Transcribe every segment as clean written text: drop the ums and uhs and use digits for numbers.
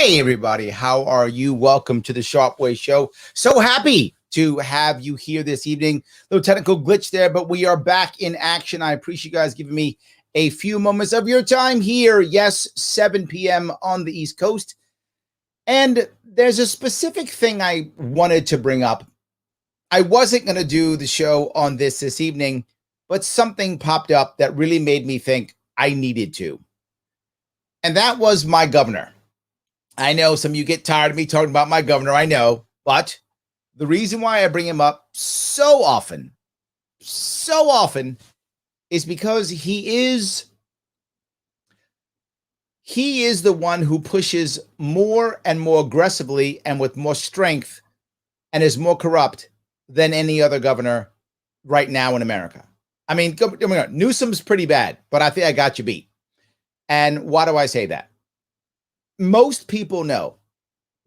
Hey, everybody. How are you? Welcome to the Sharpe Way show. So happy to have you here this evening. Little technical glitch there, but we are back in action. I appreciate you guys giving me a few moments of your time here. Yes, 7 p.m. on the East Coast. And there's a specific thing I wanted to bring up. I wasn't going to do the show on this evening, but something popped up that really made me think I needed to. And that was my governor. I know some of you get tired of me talking about my governor, I know, but the reason why I bring him up so often is because he is the one who pushes more and more aggressively and with more strength and is more corrupt than any other governor right now in America. I mean, Newsom's pretty bad, but I think I got you beat. And why do I say that? Most people know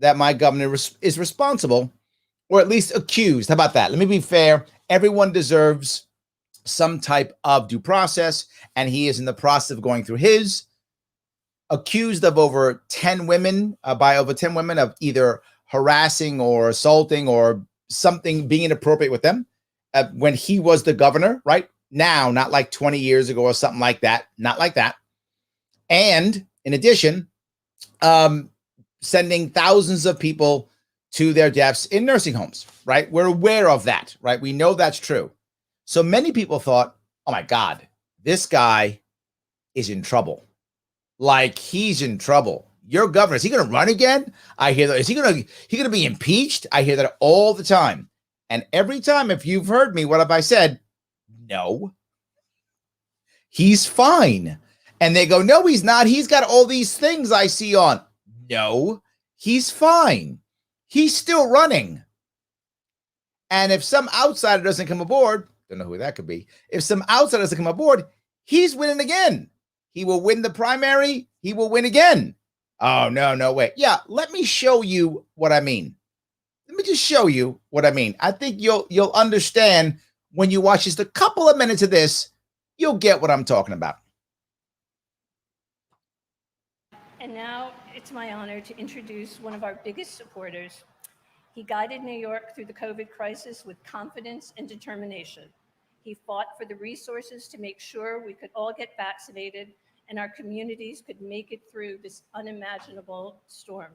that my governor is responsible, or at least accused. How about that? Let me be fair. Everyone deserves some type of due process, and he is in the process of going through his. Accused of over 10 women, of either harassing or assaulting or something being inappropriate with them when he was the governor, right? Now, not like 20 years ago or something like that. Not like that. And in addition, sending thousands of people to their deaths in nursing homes, right? We're aware of that, right? We know that's true. So many people thought, oh my God, this guy is in trouble. Like, he's in trouble. Your governor, is he going to run again? I hear that. Is he going to be impeached? I hear that all the time. And every time, if you've heard me, what have I said? No, he's fine. And they go, no, he's not. He's got all these things I see on. No, he's fine. He's still running. And if some outsider doesn't come aboard, don't know who that could be. If some outsider doesn't come aboard, he's winning again. He will win the primary. He will win again. Oh, no, wait. Yeah, let me show you what I mean. Let me just show you what I mean. I think you'll understand when you watch just a couple of minutes of this. You'll get what I'm talking about. And now it's my honor to introduce one of our biggest supporters. He guided New York through the COVID crisis with confidence and determination. He fought for the resources to make sure we could all get vaccinated and our communities could make it through this unimaginable storm.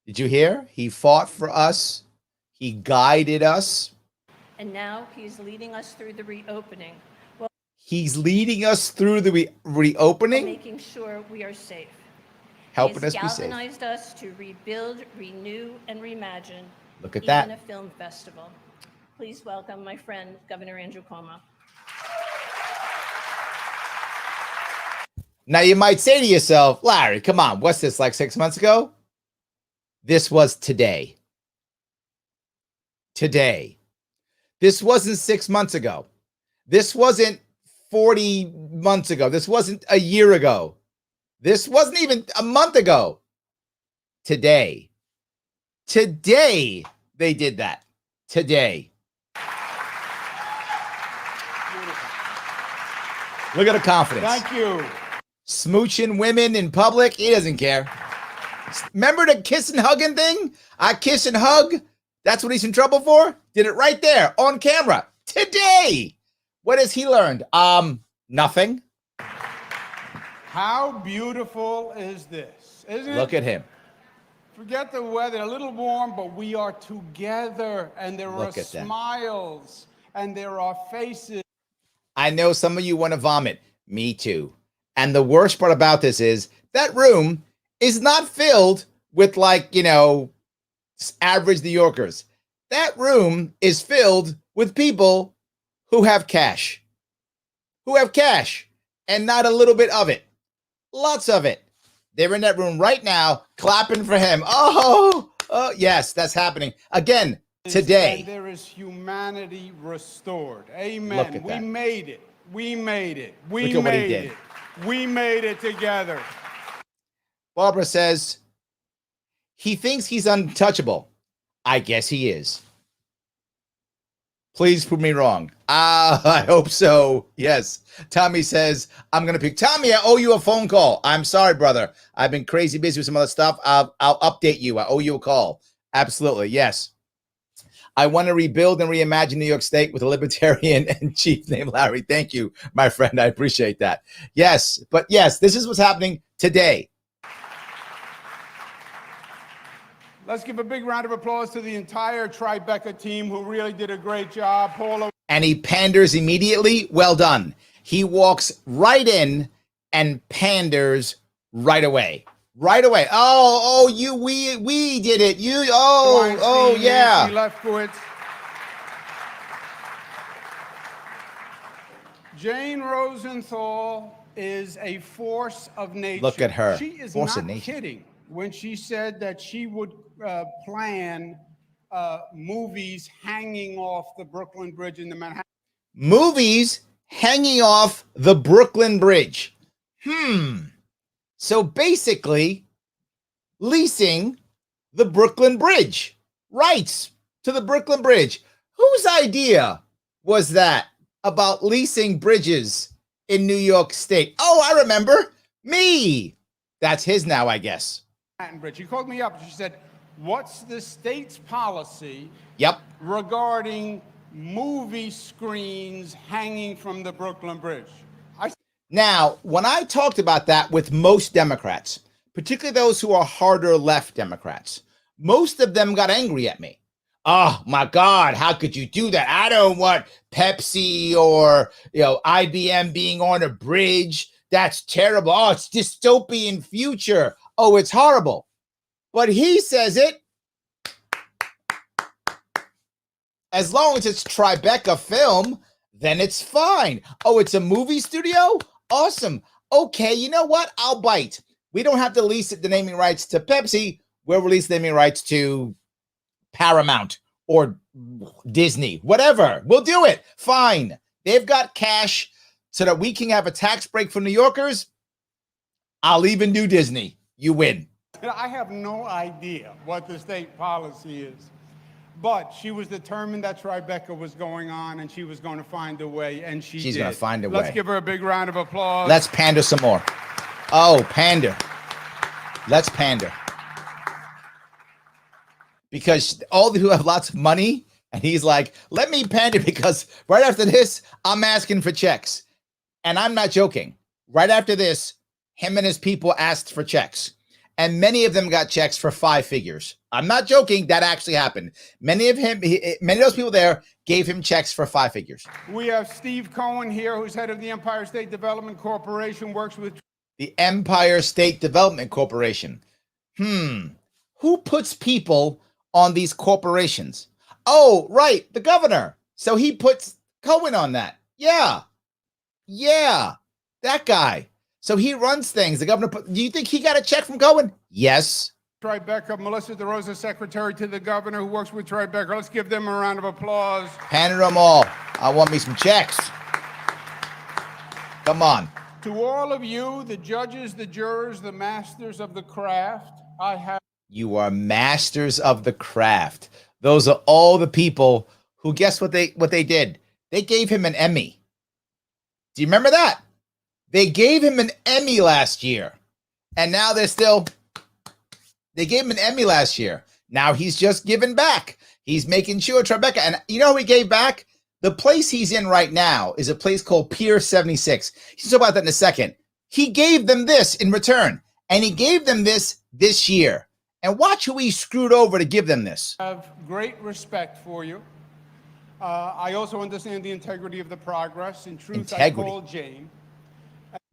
Did you hear? He fought for us. He guided us. And now he's leading us through the reopening. Well, he's leading us through the reopening? Making sure we are safe. Helping us be safe. He has galvanized us to rebuild, renew, and reimagine. Look at that. Even a film festival. Please welcome my friend, Governor Andrew Cuomo. Now you might say to yourself, Larry, come on, what's this, like 6 months ago? This was today. Today. This wasn't 6 months ago. This wasn't 40 months ago. This wasn't a year ago. This wasn't even a month ago. Today they did that. Today. Look at the confidence. Thank you. Smooching women in public. He doesn't care. Remember the kiss and hugging thing? I kiss and hug. That's what he's in trouble for. Did it right there on camera today. What has he learned? Nothing. How beautiful is this? Isn't it? Look at him. Forget the weather, a little warm, but we are together, and there are smiles, and there are faces. I know some of you want to vomit. Me too. And the worst part about this is that room is not filled with, like, average New Yorkers. That room is filled with people who have cash. And not a little bit of it. Lots of it. They're in that room right now, clapping for him. Oh, yes, that's happening again today. And there is humanity restored. Amen. Look at that. We made it. We made it. We Look at what he made did. it. We made it together. Barbara says he thinks he's untouchable. I guess he is. Please prove me wrong. I hope so. Yes. Tommy says, I'm going to pick. Tommy, I owe you a phone call. I'm sorry, brother. I've been crazy busy with some other stuff. I'll update you. I owe you a call. Absolutely. Yes. I want to rebuild and reimagine New York State with a libertarian and chief named Larry. Thank you, my friend. I appreciate that. Yes. But yes, this is what's happening today. Let's give a big round of applause to the entire Tribeca team who really did a great job. Paula. And he panders immediately. Well done. He walks right in and panders right away. Right away. We did it. Yeah. Lefkowitz. Jane Rosenthal is a force of nature. Look at her. She is force not kidding when she said that she would plan movies hanging off the Brooklyn Bridge in the Manhattan. Movies hanging off the Brooklyn Bridge. So basically, leasing the Brooklyn Bridge. Rights to the Brooklyn Bridge. Whose idea was that about leasing bridges in New York State? Oh, I remember. Me. That's his now, I guess. Bridge. She called me up and she said, what's the state's policy regarding movie screens hanging from the Brooklyn Bridge? Now, when I talked about that with most Democrats, particularly those who are harder left Democrats, most of them got angry at me. Oh my God, how could you do that? I don't want Pepsi or IBM being on a bridge. That's terrible. Oh, it's dystopian future. Oh, it's horrible. But he says it. As long as it's Tribeca film, then it's fine. Oh, it's a movie studio? Awesome. Okay, you know what? I'll bite. We don't have to lease the naming rights to Pepsi. We'll release the naming rights to Paramount or Disney, whatever. We'll do it. Fine. They've got cash so that we can have a tax break for New Yorkers. I'll even do Disney. You win. I have no idea what the state policy is, but she was determined that Tribeca was going on and she was going to find a way, and she's going to find a way. Let's give her a big round of applause. Let's pander some more. Oh, pander. Let's pander. Because all who have lots of money, and he's like, let me pander because right after this, I'm asking for checks. And I'm not joking. Right after this, him and his people asked for checks. And many of them got checks for 5 figures. I'm not joking. That actually happened. Many of those people there gave him checks for 5 figures. We have Steve Cohen here, who's head of the Empire State Development Corporation, works with the Empire State Development Corporation. Who puts people on these corporations? Oh, right, the governor. So he puts Cohen on that. Yeah, that guy. So he runs things. The governor. Do you think he got a check from Cohen? Yes. Tribeca, Melissa DeRosa, secretary to the governor, who works with Tribeca. Let's give them a round of applause. Pander them all. I want me some checks. Come on. To all of you, the judges, the jurors, the masters of the craft, I have. You are masters of the craft. Those are all the people who, guess what they did? They gave him an Emmy. Do you remember that? They gave him an Emmy last year. And now they gave him an Emmy last year. Now he's just giving back. He's making sure Tribeca, and you know who he gave back? The place he's in right now is a place called Pier 76. He's talk about that in a second. He gave them this in return, and he gave them this year. And watch who he screwed over to give them this. I have great respect for you. I also understand the integrity of the progress. In truth, I called Jane.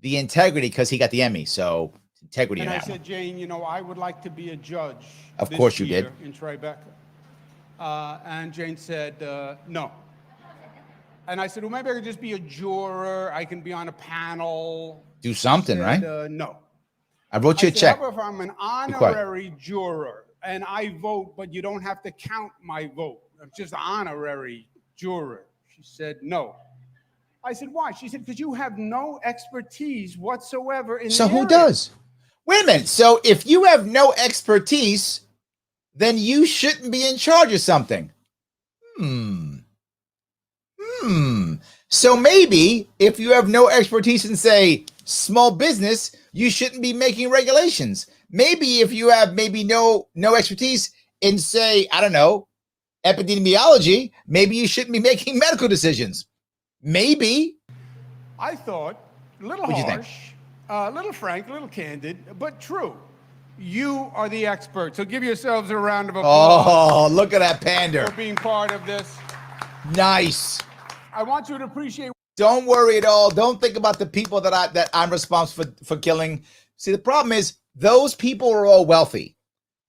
The integrity, because he got the Emmy, so integrity. And I said, Jane, I would like to be a judge. Of course you did. In Tribeca. And Jane said, no. And I said, well, maybe I could just be a juror. I can be on a panel. Do something, right? No. I wrote you a check. However, if I'm an honorary juror and I vote, but you don't have to count my vote. I'm just an honorary juror. She said, no. I said, why? She said, because you have no expertise whatsoever in So the who area. does? Wait a minute. So if you have no expertise, then you shouldn't be in charge of something. So maybe if you have no expertise in, say, small business, you shouldn't be making regulations. Maybe if you have no expertise in, say, I don't know, epidemiology, maybe you shouldn't be making medical decisions. Maybe. I thought, a little What'd you think? harsh, a little frank, a little candid, but true. You are the expert. So give yourselves a round of applause Oh, look at that pander. for being part of this. Nice. I want you to appreciate. Don't worry at all. Don't think about the people that I'm responsible for killing. See, the problem is those people are all wealthy.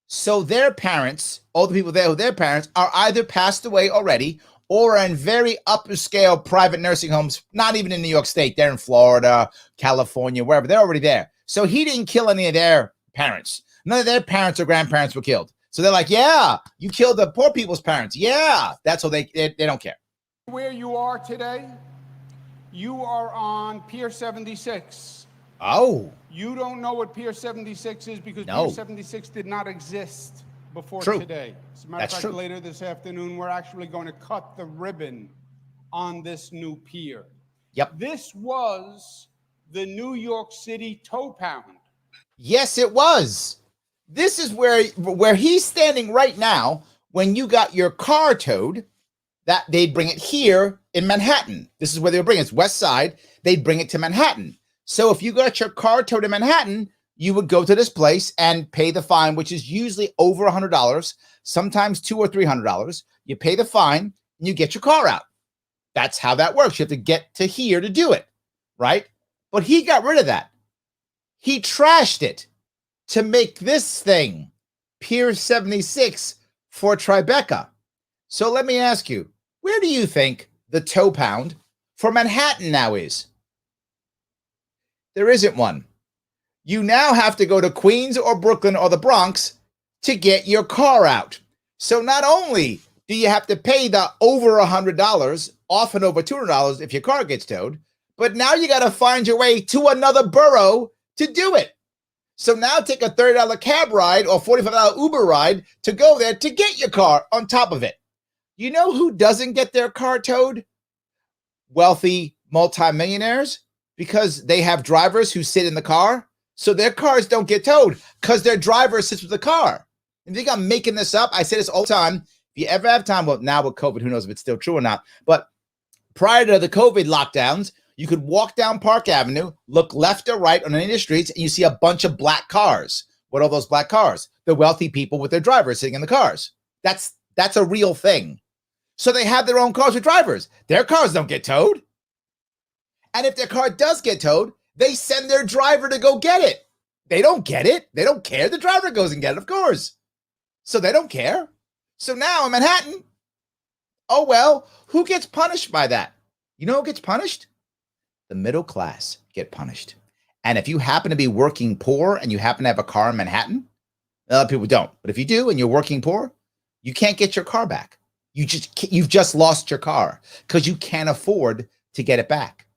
So their parents, all the people there who their parents are either passed away already or are in very upper scale private nursing homes, not even in New York State. They're in Florida, California, wherever. They're already there. So he didn't kill any of their parents. None of their parents or grandparents were killed. So they're like, yeah, you killed the poor people's parents. Yeah, that's what they don't care. Where you are today, you are on Pier 76. Oh. You don't know what Pier 76 is because No. Pier 76 did not exist before True. today. As a matter That's of fact, true. later this afternoon, we're actually going to cut the ribbon on this new pier. Yep. This was the New York City tow pound. Yes, it was. This is where he's standing right now. When you got your car towed, that they'd bring it here in Manhattan. This is where they would bring it. It's West Side. They'd bring it to Manhattan. So if you got your car towed in Manhattan, you would go to this place and pay the fine, which is usually over $100, sometimes $200 or $300. You pay the fine and you get your car out. That's how that works. You have to get to here to do it, right? But he got rid of that. He trashed it to make this thing, Pier 76 for Tribeca. So let me ask you, where do you think the tow pound for Manhattan now is? There isn't one. You now have to go to Queens or Brooklyn or the Bronx to get your car out. So not only do you have to pay the over $100, often over $200 if your car gets towed, but now you got to find your way to another borough to do it. So now take a $30 cab ride or $45 Uber ride to go there to get your car on top of it. You know who doesn't get their car towed? Wealthy multimillionaires, because they have drivers who sit in the car. So their cars don't get towed because their driver sits with the car. And you think I'm making this up? I say this all the time. If you ever have time, well, now with COVID, who knows if it's still true or not. But prior to the COVID lockdowns, you could walk down Park Avenue, look left or right on any of the streets, and you see a bunch of black cars. What are those black cars? The wealthy people with their drivers sitting in the cars. That's a real thing. So they have their own cars with drivers. Their cars don't get towed. And if their car does get towed, they send their driver to go get it. They don't get it. They don't care. The driver goes and gets it, of course. So they don't care. So now in Manhattan, oh, well, who gets punished by that? You know who gets punished? The middle class get punished. And if you happen to be working poor and you happen to have a car in Manhattan, a lot of people don't. But if you do and you're working poor, you can't get your car back. You've just lost your car because you can't afford to get it back.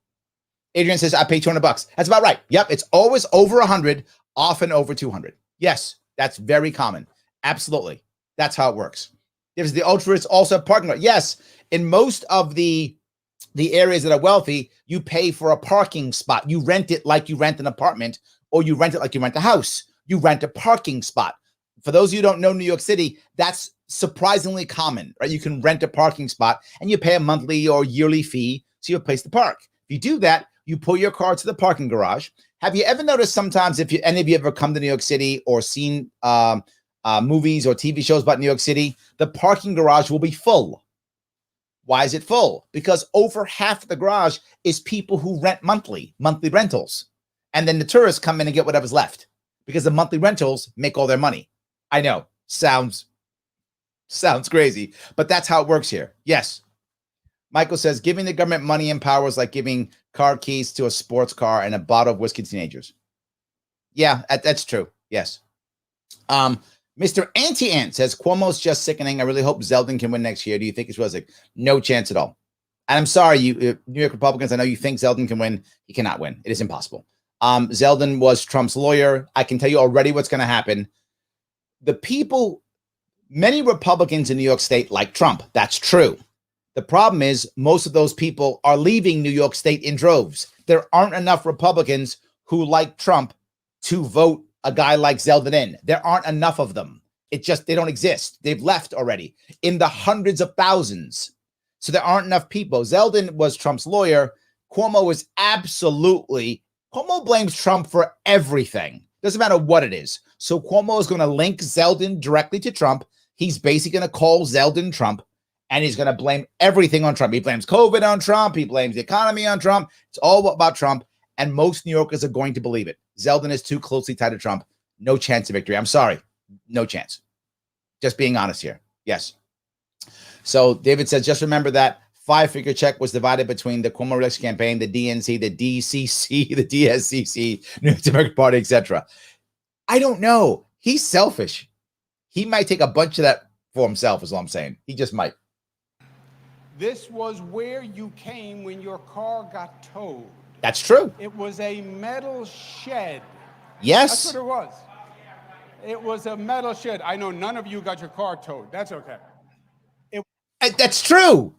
Adrian says, I pay $200. That's about right. Yep, it's always over 100, often over 200. Yes, that's very common. Absolutely. That's how it works. There's the ultra rich also parking lot. Yes, in most of the areas that are wealthy, you pay for a parking spot. You rent it like you rent an apartment, or you rent it like you rent a house. You rent a parking spot. For those of you who don't know New York City, that's surprisingly common, right? You can rent a parking spot and you pay a monthly or yearly fee so you have a place to park. If you do that, you pull your car to the parking garage. Have you ever noticed sometimes, if any of you ever come to New York City or seen movies or TV shows about New York City, the parking garage will be full. Why is it full? Because over half of the garage is people who rent monthly rentals. And then the tourists come in and get whatever's left because the monthly rentals make all their money. I know, sounds crazy, but that's how it works here. Yes. Michael says, giving the government money and power is like giving car keys to a sports car and a bottle of whiskey to teenagers. Yeah, that's true. Yes. Mr. Anti-Ant says, Cuomo's just sickening. I really hope Zeldin can win next year. Do you think it's realistic? No chance at all. And I'm sorry, you New York Republicans, I know you think Zeldin can win. He cannot win. It is impossible. Zeldin was Trump's lawyer. I can tell you already what's going to happen. The people, many Republicans in New York State like Trump. That's true. The problem is most of those people are leaving New York State in droves. There aren't enough Republicans who like Trump to vote a guy like Zeldin in. There aren't enough of them. They don't exist. They've left already in the hundreds of thousands. So there aren't enough people. Zeldin was Trump's lawyer. Cuomo blames Trump for everything. Doesn't matter what it is. So Cuomo is going to link Zeldin directly to Trump. He's basically going to call Zeldin Trump, and he's going to blame everything on Trump. He blames COVID on Trump. He blames the economy on Trump. It's all about Trump, and most New Yorkers are going to believe it. Zeldin is too closely tied to Trump. No chance of victory. I'm sorry. No chance. Just being honest here. Yes. So David says, just remember that 5-figure check was divided between the Cuomo election campaign, the DNC, the DCC, the DSCC, New Democratic Party, etc. I don't know. He's selfish. He might take a bunch of that for himself, is all I'm saying. He just might. This was where you came when your car got towed. That's true. It was a metal shed. Yes. That's what it was. It was a metal shed. I know none of you got your car towed. That's okay. That's true.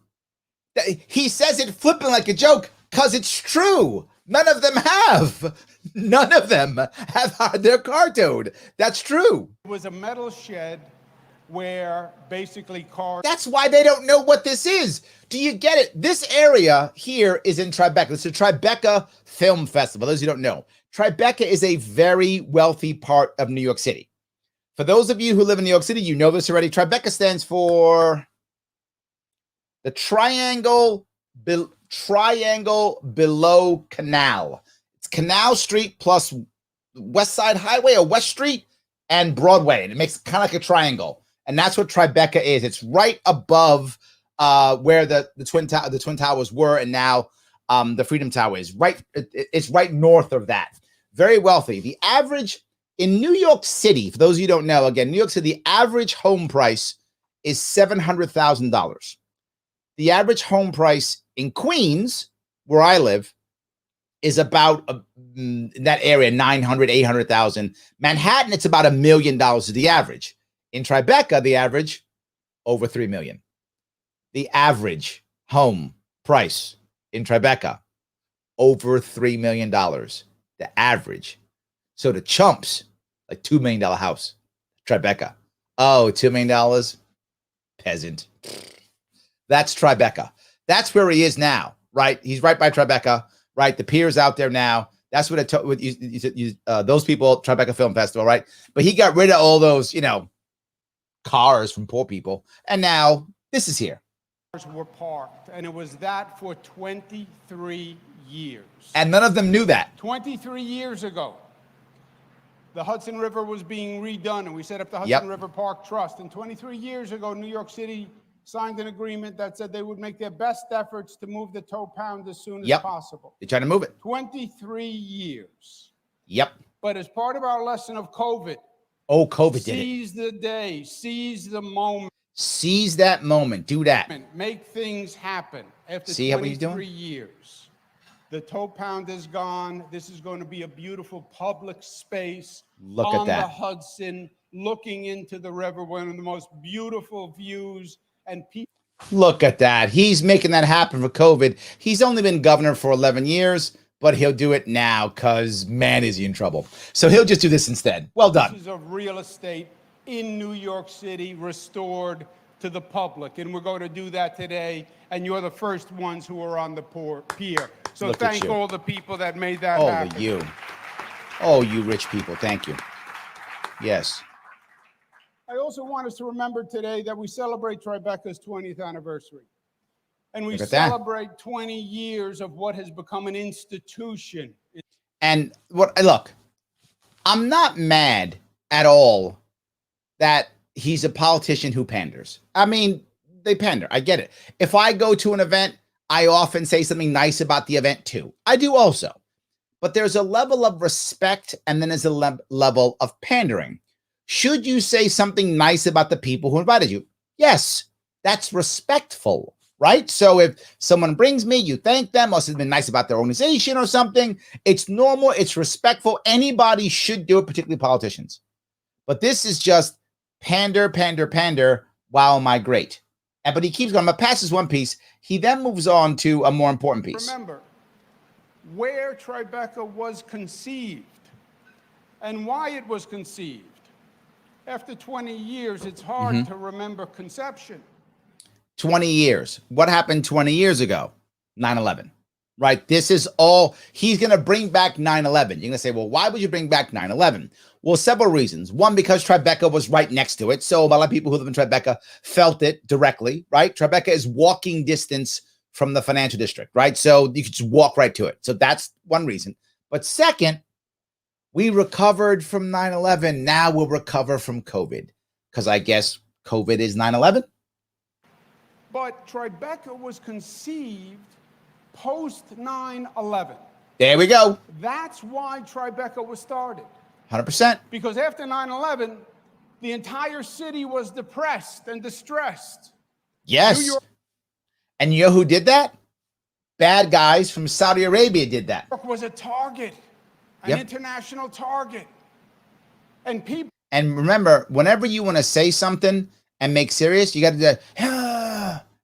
He says it flipping like a joke because it's true. None of them have. None of them have had their car towed. That's true. It was a metal shed where basically cars. That's why they don't know what this is. Do you get it? This area here is in Tribeca. It's a Tribeca Film Festival. Those who don't know, Tribeca is a very wealthy part of New York City. For those of you who live in New York City, you know this already. Tribeca stands for the Triangle Below Canal. It's Canal Street plus West Side Highway or West Street and Broadway. And it makes kind of like a triangle. And that's what Tribeca is. It's right above where the Twin Towers were, and now the Freedom Tower is. It's right north of that. Very wealthy. The average in New York City, for those of you who don't know, again, New York City, the average home price is $700,000. The average home price in Queens, where I live, is about in that area, 900, 800,000. Manhattan, it's about $1 million is the average. In Tribeca, the average, over 3 million. The average home price in Tribeca, over $3 million. The average. So the chumps, like $2 million house, Tribeca. Oh, $2 million? Peasant. That's Tribeca. That's where he is now, right? He's right by Tribeca, right? The pier's out there now. That's what those people, Tribeca Film Festival, right? But he got rid of all those, cars from poor people. And now this is here. Cars were parked, and it was that for 23 years. And none of them knew that. 23 years ago, the Hudson River was being redone, and we set up the Hudson River Park Trust. And 23 years ago, New York City signed an agreement that said they would make their best efforts to move the tow pound as soon as possible. They're trying to move it. 23 years. Yep. But as part of our lesson of COVID, COVID did it. Seize the day, seize the moment. Seize that moment. Do that. Make things happen. After See 23 years, the tow pound is gone. This is going to be a beautiful public space. Look at that. On the Hudson, looking into the river, one of the most beautiful views. And people. Look at that. He's making that happen for COVID. He's only been governor for 11 years, but he'll do it now because, man, is he in trouble. So he'll just do this instead. Well done. This is of real estate in New York City restored to the public. And we're going to do that today. And you're the first ones who are on the pier. So thank all the people that made that happen. Oh, you rich people. Thank you. Yes. I also want us to remember today that we celebrate Tribeca's 20th anniversary. And we celebrate 20 years of what has become an institution. And look, I'm not mad at all that he's a politician who panders. I mean, they pander. I get it. If I go to an event, I often say something nice about the event too. I do also. But there's a level of respect, and then there's a level of pandering. Should you say something nice about the people who invited you? Yes, that's respectful, right? So if someone brings me, you thank them, or something nice about their organization or something. It's normal. It's respectful. Anybody should do it, particularly politicians. But this is just pander, pander, pander. Wow, am I great? But he keeps going. I'm going to pass this one piece. He then moves on to a more important piece. Remember where Tribeca was conceived and why it was conceived. After 20 years, it's hard to remember conception. 20 years. What happened 20 years ago? 9/11. Right? This is all, he's going to bring back 9/11. You're going to say, well, why would you bring back 9/11? Well, several reasons. One, because Tribeca was right next to it. So a lot of people who live in Tribeca felt it directly, right? Tribeca is walking distance from the financial district, right? So you could just walk right to it. So that's one reason. But second, we recovered from 9/11. Now we'll recover from COVID, because I guess COVID is 9/11. But Tribeca was conceived post 9/11. There we go. That's why Tribeca was started. 100%. Because after 9/11, the entire city was depressed and distressed. Yes. New York And you know who did that? Bad guys from Saudi Arabia did that. was a target, an international target. And people. And remember, whenever you want to say something and make serious, you got to do,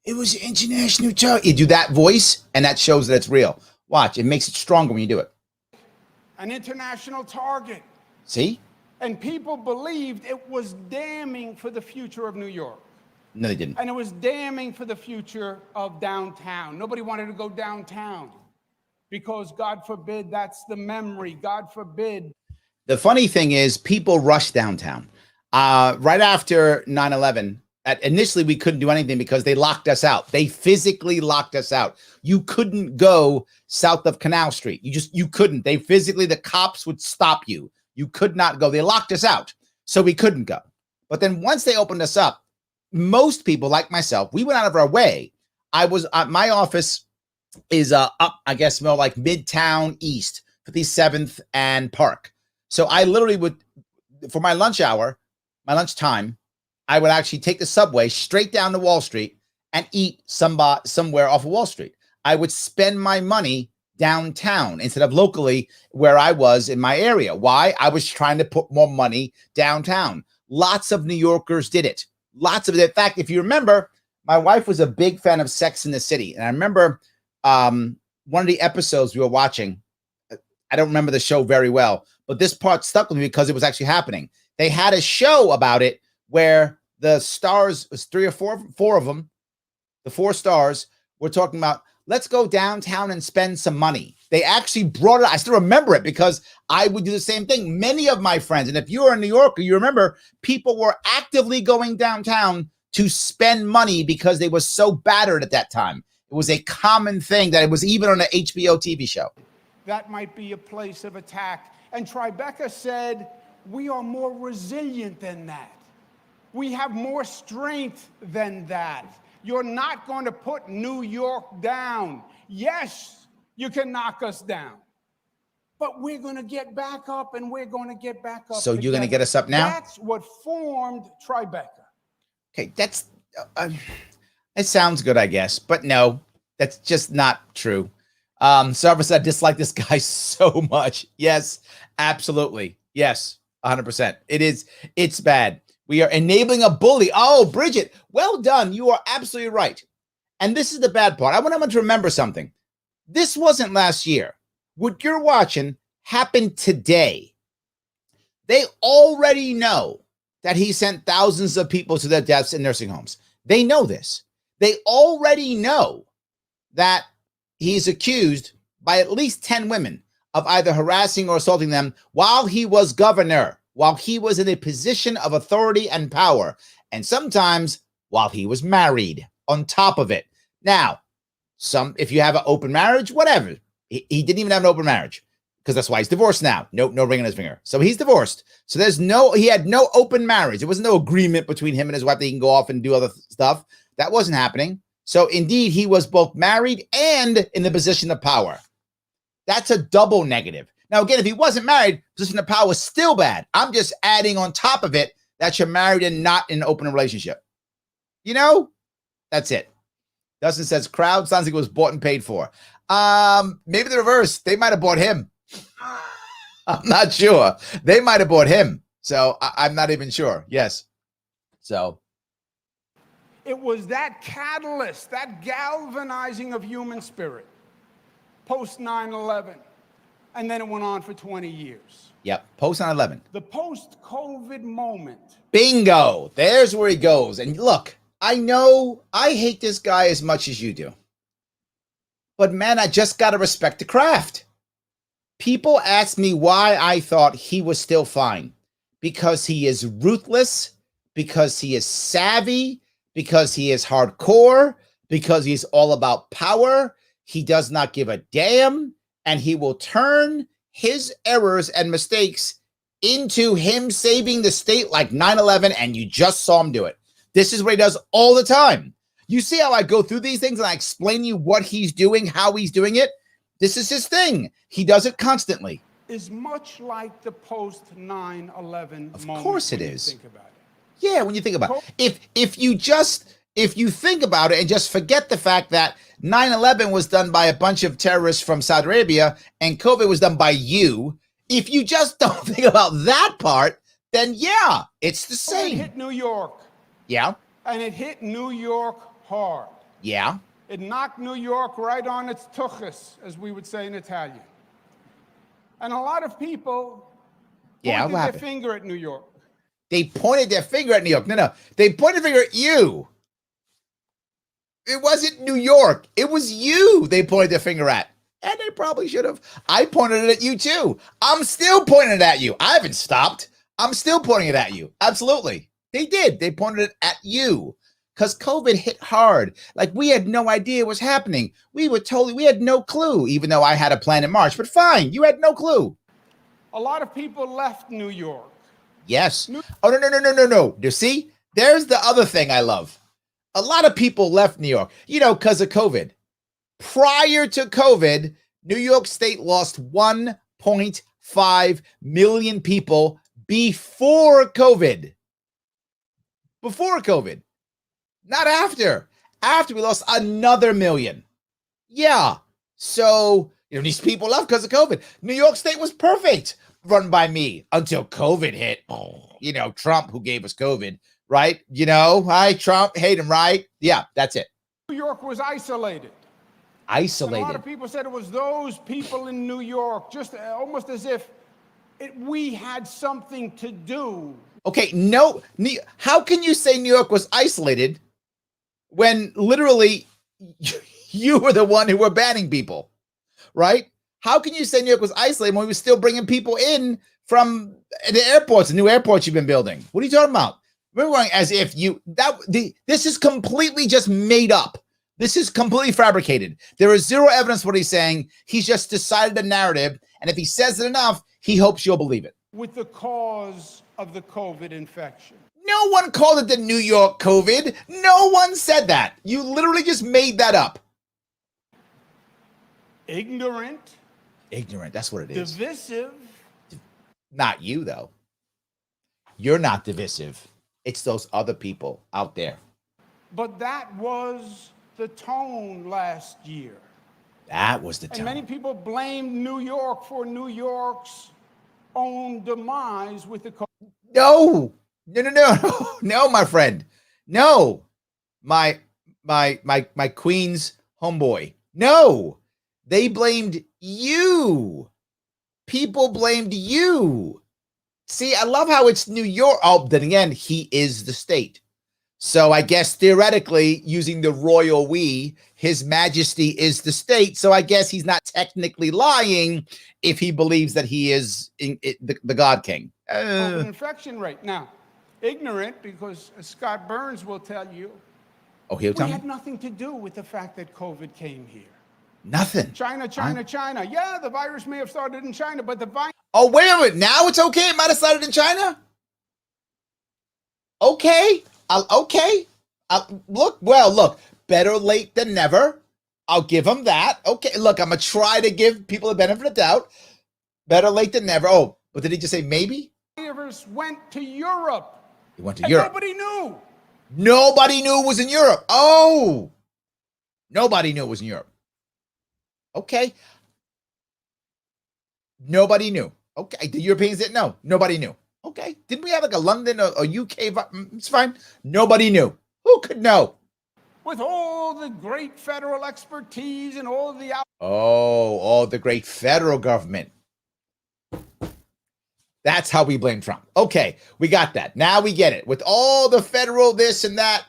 it was an international target. You do that voice, and that shows that it's real. Watch, it makes it stronger when you do it. An international target. See? And people believed it was damning for the future of New York. No, they didn't. And it was damning for the future of downtown. Nobody wanted to go downtown because, God forbid, that's the memory. God forbid. The funny thing is, people rushed downtown. Right after 9/11, initially we couldn't do anything because they locked us out. They physically locked us out. You couldn't go south of Canal Street. You couldn't. The cops would stop you. You could not go. They locked us out. So we couldn't go. But then once they opened us up, most people like myself, we went out of our way. My office is up, I guess, more like Midtown East, 57th and Park. So I literally would, for my lunch hour, my lunchtime, I would actually take the subway straight down to Wall Street and eat somewhere off of Wall Street. I would spend my money downtown instead of locally where I was in my area. Why? I was trying to put more money downtown. Lots of New Yorkers did it. Lots of it. In fact, if you remember, my wife was a big fan of Sex in the City. And I remember one of the episodes we were watching, I don't remember the show very well, but this part stuck with me because it was actually happening. They had a show about it where the stars, was four of them, the 4 stars, were talking about, let's go downtown and spend some money. They actually brought it. I still remember it because I would do the same thing. Many of my friends, and if you are a New Yorker, you remember people were actively going downtown to spend money because they were so battered at that time. It was a common thing that it was even on an HBO TV show. That might be a place of attack. And Tribeca said, we are more resilient than that. We have more strength than that. You're not going to put New York down. Yes, you can knock us down. But we're going to get back up, and we're going to get back up. So you're going to get us up now? That's what formed Tribeca. Okay, that's it sounds good, I guess, but no, that's just not true. Service, I dislike this guy so much. Yes, absolutely. Yes, 100%. It's bad. We are enabling a bully. Oh, Bridget, well done. You are absolutely right. And this is the bad part. I want everyone to remember something. This wasn't last year. What you're watching happened today. They already know that he sent thousands of people to their deaths in nursing homes. They know this. They already know that he's accused by at least 10 women of either harassing or assaulting them while he was governor, while he was in a position of authority and power, and sometimes while he was married on top of it. Now, if you have an open marriage, whatever. He didn't even have an open marriage because that's why he's divorced now. No ring on his finger. So he's divorced. So he had no open marriage. There was no agreement between him and his wife that he can go off and do other stuff. That wasn't happening. So indeed, he was both married and in the position of power. That's a double negative. Now, again, if he wasn't married, position of power is still bad. I'm just adding on top of it that you're married and not in an open relationship. You know, that's it. Dustin says, crowd sounds like it was bought and paid for. Maybe the reverse. They might have bought him. I'm not sure. They might have bought him. So I'm not even sure. Yes. So it was that catalyst, that galvanizing of human spirit, post 9/11, and then it went on for 20 years. Yep. Post 9/11. The post-COVID moment. Bingo. There's where he goes. And look, I know I hate this guy as much as you do. But man, I just got to respect the craft. People ask me why I thought he was still fine. Because he is ruthless, because he is savvy, because he is hardcore, because he's all about power. He does not give a damn, and he will turn his errors and mistakes into him saving the state like 9/11, and you just saw him do it. This is what he does all the time. You see how I go through these things and I explain you what he's doing, how he's doing it? This is his thing. He does it constantly. Is much like the post 9/11 Of moment. course it when you is. think about it. Yeah, when you think about it. If you think about it and just forget the fact that 9/11 was done by a bunch of terrorists from Saudi Arabia and COVID was done by you, if you just don't think about that part, then yeah, it's the It same. hit New York, Yeah, and it hit New York hard. yeah. It knocked New York right on its tuchus, as we would say in Italian. And a lot of people Yeah, pointed what their happened? finger at New York. They pointed their finger at New York. No. They pointed a finger at you. It wasn't New York. It was you they pointed their finger at. And they probably should have. I pointed it at you too. I'm still pointing it at you. I haven't stopped. I'm still pointing it at you. Absolutely. They did. They pointed it at you. Because COVID hit hard. Like we had no idea what was happening. We had no clue, even though I had a plan in March. But fine, you had no clue. A lot of people left New York. Yes. Oh, no. You see, there's the other thing I love. A lot of people left New York, because of COVID. Prior to COVID, New York State lost 1.5 million people before COVID. Before COVID. Not after. After we lost another million. Yeah. So, these people left because of COVID. New York State was perfect, run by me, until COVID hit. Oh, Trump, who gave us COVID, right? Hi, Trump, hate him, right? Yeah, that's it. New York was isolated. Isolated. And a lot of people said it was those people in New York, just almost as if we had something to do. Okay, no. How can you say New York was isolated when literally you were the one who were banning people, right? How can you say New York was isolated when we were still bringing people in from the airports, the new airports you've been building? What are you talking about? We're going as if this is completely just made up. This is completely fabricated. There is zero evidence for what he's saying. He's just decided a narrative, and if he says it enough, he hopes you'll believe it. With the cause of the COVID infection. No one called it the New York COVID. No one said that. You literally just made that up. Ignorant. Ignorant, that's what it is. Divisive. Not you, though. You're not divisive. It's those other people out there. But that was the tone last year. That was the And tone. many people blamed New York for New York's own demise with the COVID. No, no, my friend. No, my Queen's homeboy. No, they blamed you. People blamed you. See, I love how it's New York. Oh, then again, he is the state. So I guess theoretically, using the royal we, His Majesty is the state. So I guess he's not technically lying if he believes that he is the God King. COVID infection rate. Now, ignorant, because as Scott Burns will tell you, he'll tell we me? had nothing to do with the fact that COVID came here. Nothing. China. Yeah, the virus may have started in China, but the virus. Oh, wait a minute. Now it's okay. It might have started in China. Okay. Look, better late than never. I'll give him that. Okay. Look, I'm going to try to give people the benefit of the doubt. Better late than never. Oh, but did he just say maybe? Virus went to Europe. He went to and Europe. Nobody knew. Nobody knew it was in Europe. Oh, nobody knew it was in Europe. Okay. Nobody knew. Okay. The Europeans didn't know. Nobody knew. Okay. Didn't we have like a London or UK? It's fine. Nobody knew. Who could know? with all the great federal expertise and all of the Oh, the great federal government. That's how we blame Trump. Okay, we got that. Now we get it. With all the federal this and that.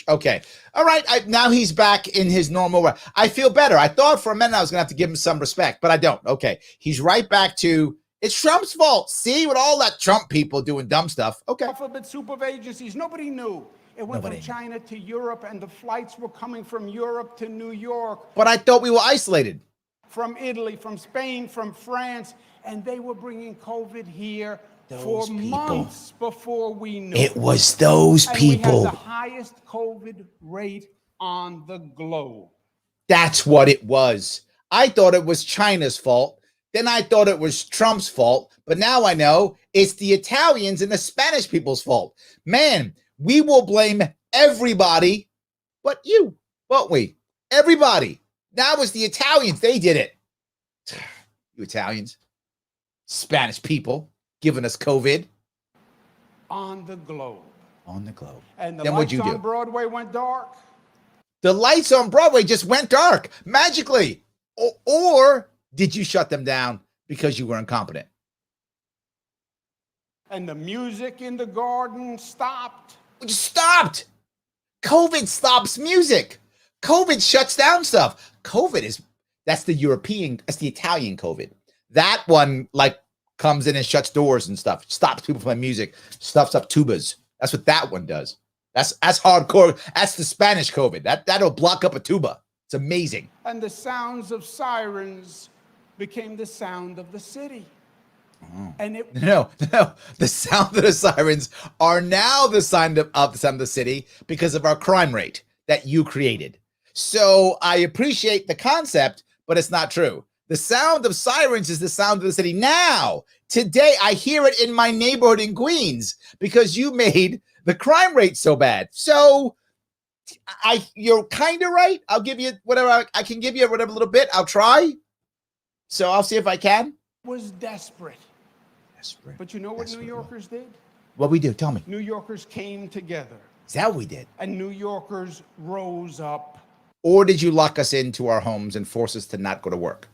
Okay. All right. Now he's back in his normal way. I feel better. I thought for a minute I was going to have to give him some respect, but I don't. Okay. He's right back to, it's Trump's fault. See, with all that Trump people doing dumb stuff. Okay. alphabet soup of agencies. Nobody knew. It went Nobody from China to Europe, and the flights were coming from Europe to New York. But I thought we were isolated. From Italy, from Spain, from France, and they were bringing COVID here for months before we knew. It was those people. We had the highest COVID rate on the globe. That's what it was. I thought it was China's fault. Then I thought it was Trump's fault. But now I know it's the Italians and the Spanish people's fault. Man, we will blame everybody but you, won't we? Everybody. Now it's the Italians. They did it. You Italians, Spanish people giving us COVID. On the globe. On the globe. And the then lights on Broadway went dark. The lights on Broadway just went dark magically. Or did you shut them down because you were incompetent? And the music in the garden stopped. It stopped. COVID stops music. COVID shuts down stuff. That's the Italian COVID. That one like comes in and shuts doors and stuff, stops people playing music, stuffs up tubas. That's what that one does. That's hardcore. That's the Spanish COVID. That'll block up a tuba. It's amazing. And the sounds of sirens became the sound of the city. Oh. And it no, the sound of the sirens are now the sound of the city because of our crime rate that you created. So I appreciate the concept, but it's not true. The sound of sirens is the sound of the city. Now, today, I hear it in my neighborhood in Queens because you made the crime rate so bad. So you're kind of right. I'll give you whatever I can give you, whatever little bit. I'll try. So I'll see if I can. Was desperate. But you know what New Yorkers did? What we do? Tell me. New Yorkers came together. Is that what we did? And New Yorkers rose up. Or did you lock us into our homes and force us to not go to work?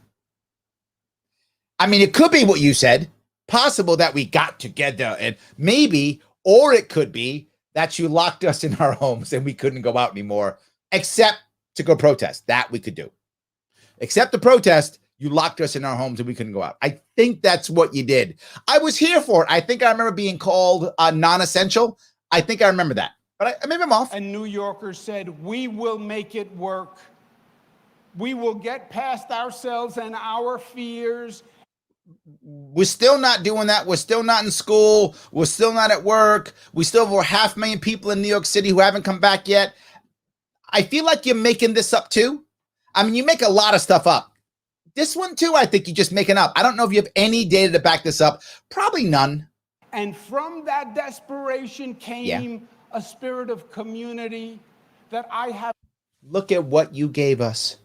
I mean, it could be what you said. Possible that we got together and maybe, or it could be that you locked us in our homes and we couldn't go out anymore except to go protest. That we could do. Except the protest, you locked us in our homes and we couldn't go out. I think that's what you did. I was here for it. I think I remember being called non-essential. I think I remember that. But maybe I'm off. And New Yorkers said, we will make it work. We will get past ourselves and our fears. We're still not doing that. We're still not in school. We're still not at work. We still have over 500,000 people in New York City who haven't come back yet. I feel like you're making this up too. I mean, you make a lot of stuff up. This one too, I think you're just making up. I don't know if you have any data to back this up. Probably none. And from that desperation came a spirit of community that I have. Look at what you gave us.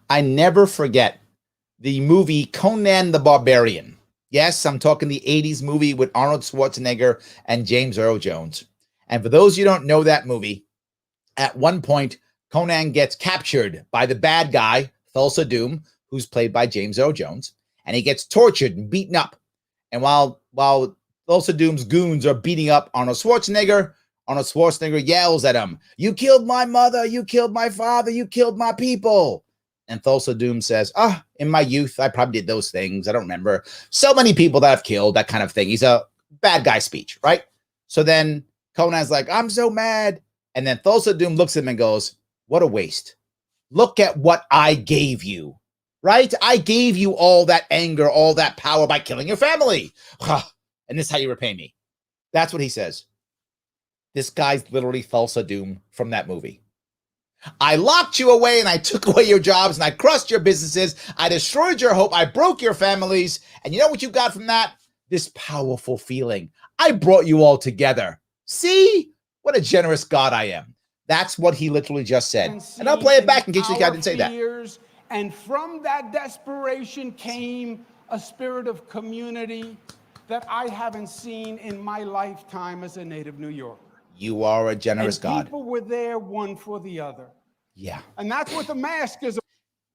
I never forget the movie Conan the Barbarian. Yes, I'm talking the 80s movie with Arnold Schwarzenegger and James Earl Jones. And for those who don't know that movie, at one point, Conan gets captured by the bad guy, Thulsa Doom, who's played by James Earl Jones, and he gets tortured and beaten up. And while Thulsa Doom's goons are beating up Arnold Schwarzenegger yells at him, "You killed my mother, you killed my father, you killed my people." And Thulsa Doom says, in my youth, I probably did those things. I don't remember. So many people that I've killed, that kind of thing. He's a bad guy speech, right? So then Conan's like, I'm so mad. And then Thulsa Doom looks at him and goes, what a waste. Look at what I gave you, right? I gave you all that anger, all that power by killing your family. And this is how you repay me. That's what he says. This guy's literally Thulsa Doom from that movie. I locked you away and I took away your jobs and I crushed your businesses. I destroyed your hope. I broke your families. And you know what you got from that? This powerful feeling. I brought you all together. See what a generous God I am. That's what he literally just said. And I'll play it back in case you didn't say that. And from that desperation came a spirit of community that I haven't seen in my lifetime as a native New Yorker. You are a generous and God. people were there one for the other. Yeah. And that's what the mask is.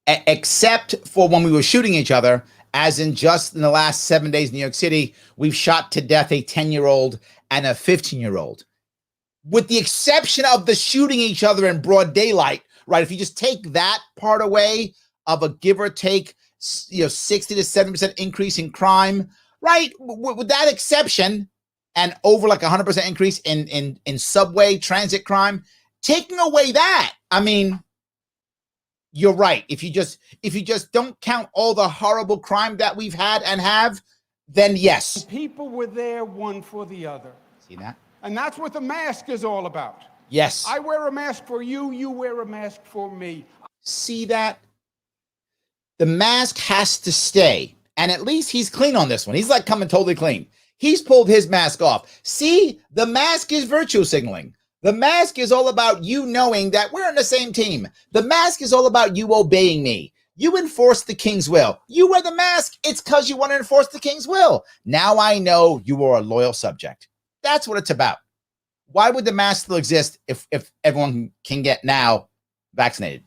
Except for when we were shooting each other, as in just in the last 7 days in New York City, we've shot to death a 10-year-old and a 15-year-old. With the exception of the shooting each other in broad daylight, right? If you just take that part away of a give or take, 60 to 70% increase in crime, right? With that exception, and over like 100% increase in subway transit crime, taking away that, I mean, you're right. If you just don't count all the horrible crime that we've had and have, then yes. People were there one for the other. See that? And that's what the mask is all about. Yes. I wear a mask for you, you wear a mask for me. See that? The mask has to stay. And at least he's clean on this one. He's like coming totally clean. He's pulled his mask off. See, the mask is virtue signaling. The mask is all about you knowing that we're on the same team. The mask is all about you obeying me. You enforce the king's will. You wear the mask. It's because you want to enforce the king's will. Now I know you are a loyal subject. That's what it's about. Why would the mask still exist if everyone can get now vaccinated?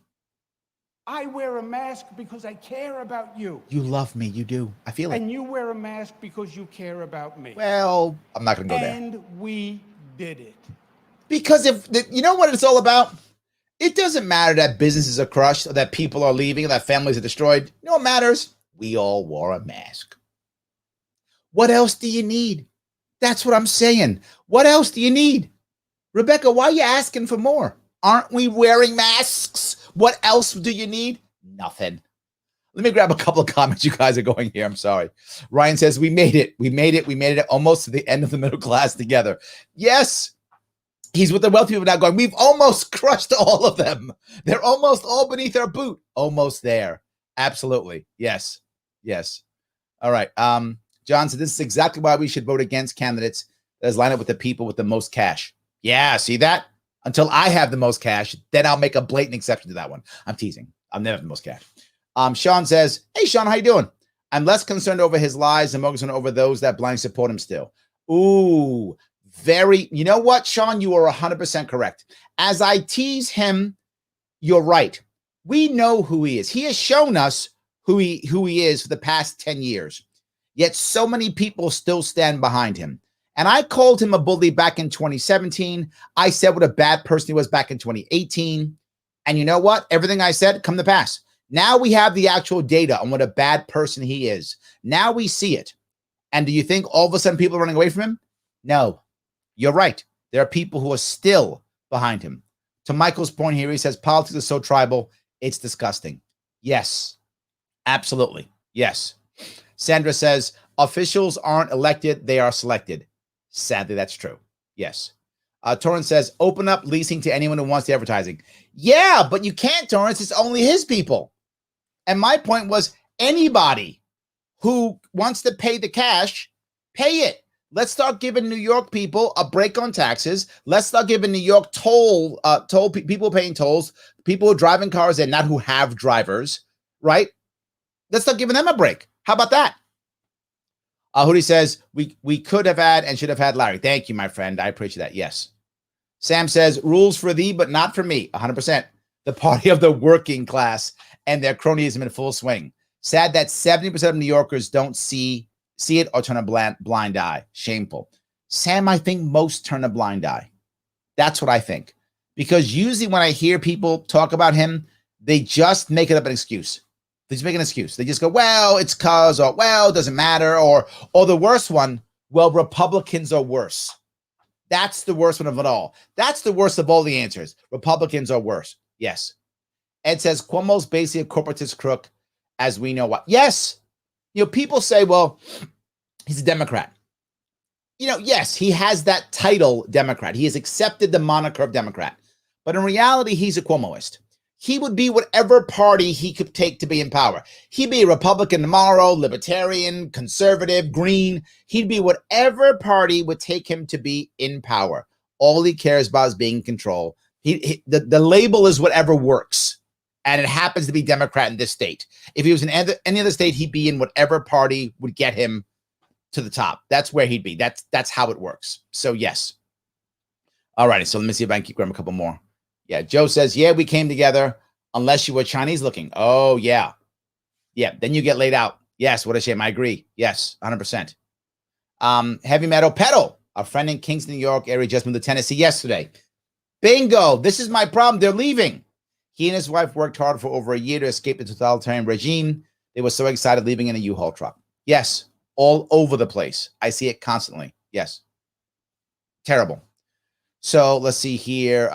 I wear a mask because I care about you. You love me. You do. I feel it. And you wear a mask because you care about me. Well, I'm not going to go there. And we did it. Because you know what it's all about? It doesn't matter that businesses are crushed or that people are leaving or that families are destroyed. You know what matters? We all wore a mask. What else do you need? That's what I'm saying. What else do you need? Rebecca, why are you asking for more? Aren't we wearing masks? What else do you need? Nothing. Let me grab a couple of comments. You guys are going here. I'm sorry. Ryan says, we made it. We made it. We made it almost to the end of the middle class together. Yes. He's with the wealthy people now going, we've almost crushed all of them. They're almost all beneath our boot. Almost there. Absolutely. Yes. Yes. All right. John said, this is exactly why we should vote against candidates that line up with the people with the most cash. Yeah, see that? Until I have the most cash, then I'll make a blatant exception to that one. I'm teasing. I'll never have the most cash. Sean says, hey, Sean, how you doing? I'm less concerned over his lies and more concerned over those that blindly support him still. Ooh, you know what, Sean? You are 100% correct. As I tease him, you're right. We know who he is. He has shown us who he is for the past 10 years. Yet so many people still stand behind him. And I called him a bully back in 2017. I said what a bad person he was back in 2018. And you know what? Everything I said come to pass. Now we have the actual data on what a bad person he is. Now we see it. And do you think all of a sudden people are running away from him? No. You're right. There are people who are still behind him. To Michael's point here, he says politics is so tribal, it's disgusting. Yes. Absolutely. Yes. Sandra says officials aren't elected, they are selected. Sadly, that's true. Yes. Torrance says, open up leasing to anyone who wants the advertising. Yeah, but you can't, Torrance. It's only his people. And my point was anybody who wants to pay the cash, pay it. Let's start giving New York people a break on taxes. Let's start giving New York people paying tolls, people who are driving cars and not who have drivers, right? Let's start giving them a break. How about that? Hootie says, we could have had and should have had Larry. Thank you, my friend. I appreciate that. Yes. Sam says, rules for thee, but not for me. 100%. The party of the working class and their cronyism in full swing. Sad that 70% of New Yorkers don't see it or turn a blind eye. Shameful. Sam, I think most turn a blind eye. That's what I think. Because usually when I hear people talk about him, they just make it up an excuse. They just make an excuse. They just go, well, it's cause, or well, it doesn't matter, or the worst one, well, Republicans are worse. That's the worst one of it all. That's the worst of all the answers. Republicans are worse. Yes. Ed says Cuomo's basically a corporatist crook, as we know what. Yes. People say, well, he's a Democrat. Yes, he has that title Democrat. He has accepted the moniker of Democrat. But in reality, he's a Cuomoist. He would be whatever party he could take to be in power. He'd be a Republican tomorrow, Libertarian, Conservative, Green. He'd be whatever party would take him to be in power. All he cares about is being in control. The label is whatever works. And it happens to be Democrat in this state. If he was in any other state, he'd be in whatever party would get him to the top. That's where he'd be. That's how it works. So yes. All righty. So let me see if I can keep grabbing a couple more. Yeah. Joe says, yeah, we came together unless you were Chinese looking. Oh, yeah. Yeah. Then you get laid out. Yes. What a shame. I agree. Yes. 100%. Heavy Metal Pedal. A friend in Kingston, New York area just moved to Tennessee yesterday. Bingo. This is my problem. They're leaving. He and his wife worked hard for over a year to escape the totalitarian regime. They were so excited leaving in a U-Haul truck. Yes. All over the place. I see it constantly. Yes. Terrible. So let's see here.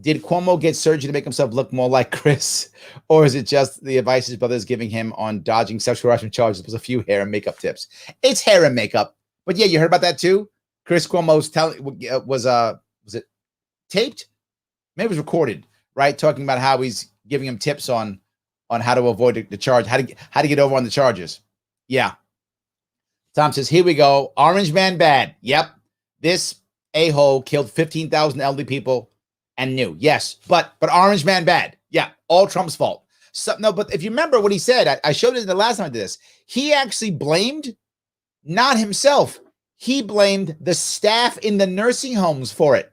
Did Cuomo get surgery to make himself look more like Chris? Or is it just the advice his brother is giving him on dodging sexual harassment charges plus a few hair and makeup tips? It's hair and makeup. But yeah, you heard about that too? Chris Cuomo's was it taped? Maybe it was recorded, right? Talking about how he's giving him tips on how to avoid the charge, how to get over on the charges. Yeah. Tom says, here we go. Orange man bad. Yep. This a-hole killed 15,000 elderly people and knew. Yes. But Orange man bad. Yeah. All Trump's fault. So, no, but if you remember what he said, I showed it the last time I did this. He actually blamed not himself. He blamed the staff in the nursing homes for it.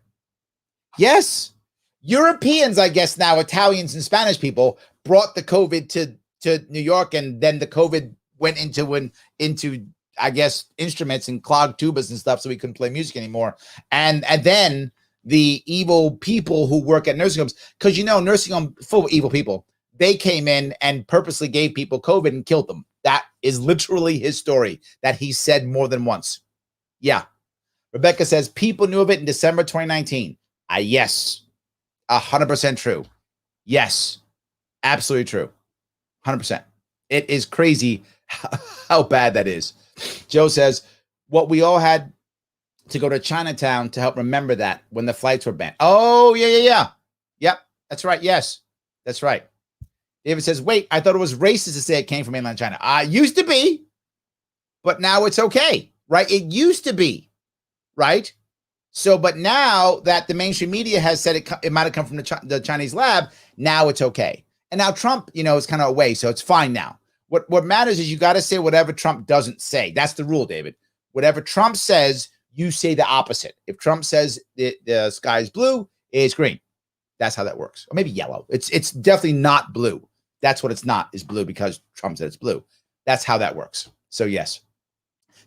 Yes. Europeans, I guess now, Italians and Spanish people brought the COVID to New York, and then the COVID went into I guess instruments and clogged tubas and stuff, so we couldn't play music anymore. And then the evil people who work at nursing homes, because nursing home full of evil people, they came in and purposely gave people COVID and killed them. That is literally his story that he said more than once. Yeah. Rebecca says people knew of it in December 2019. Yes. 100% true. Yes. Absolutely true. 100%. It is crazy how bad that is. Joe says, what we all had to go to Chinatown to help remember that when the flights were banned. Oh, yeah. Yep. That's right. Yes. That's right. David says, wait, I thought it was racist to say it came from mainland China. Used to be, but now it's okay, right? It used to be, right? So, but now that the mainstream media has said it might have come from the Chinese lab, now it's okay. And now Trump, is kind of away, so it's fine now. What matters is you got to say whatever Trump doesn't say. That's the rule, David. Whatever Trump says, you say the opposite. If Trump says the sky is blue, it's green. That's how that works. Or maybe yellow. It's definitely not blue. That's what it's not, is blue, because Trump said it's blue. That's how that works. So yes.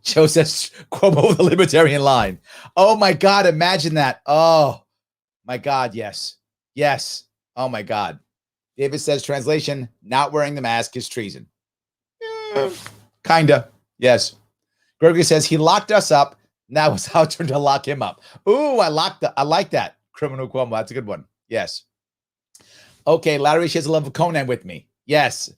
Joe says Cuomo with a libertarian line. Oh my God, imagine that. Oh my God, yes. Yes. Oh my God. David says, translation, not wearing the mask is treason. Kinda. Yes. Gregory says he locked us up. Now it's our turn to lock him up. Ooh, I like that. Criminal Cuomo. That's a good one. Yes. Okay. Larry shares a love of Conan with me. Yes.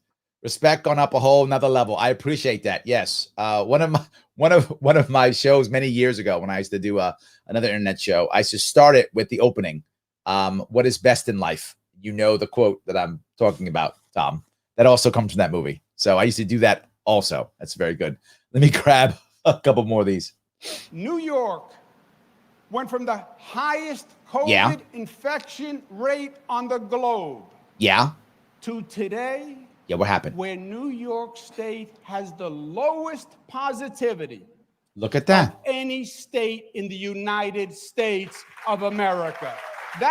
Respect gone up a whole nother level. I appreciate that. Yes. One of my shows many years ago, when I used to do another internet show, I used to start it with the opening. What is best in life? You know the quote that I'm talking about, Tom. That also comes from that movie. So I used to do that also. That's very good. Let me grab a couple more of these. New York went from the highest COVID infection rate on the globe. Yeah. To today. Yeah, what happened? Where New York State has the lowest positivity. Look at that. Of any state in the United States of America.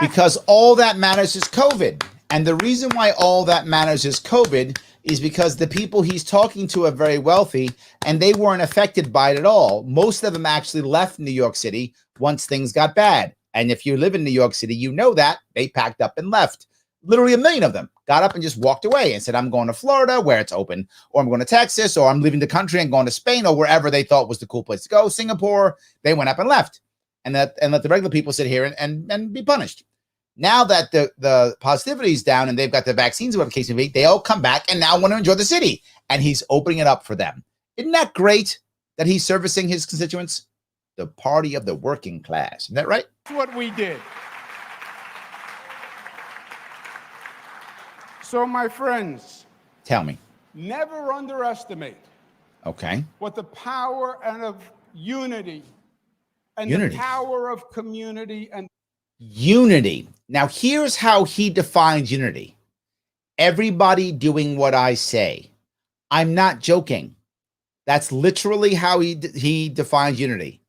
Because all that matters is COVID. And the reason why all that matters is COVID is because the people he's talking to are very wealthy and they weren't affected by it at all. Most of them actually left New York City once things got bad. And if you live in New York City, you know that. They packed up and left. Literally 1 million of them got up and just walked away and said, I'm going to Florida where it's open, or I'm going to Texas, or I'm leaving the country and going to Spain, or wherever they thought was the cool place to go. Singapore, they went up and left. And let the regular people sit here and be punished. Now that the positivity is down and they've got the vaccines, whatever case may be, they all come back and now want to enjoy the city. And he's opening it up for them. Isn't that great that he's servicing his constituents? The party of the working class. Isn't that right? That's what we did. So, my friends, tell me. Never underestimate. Okay. What the power of unity and unity. The power of community and unity. Now, here's how he defines unity. Everybody doing what I say. I'm not joking. That's literally how he defines unity.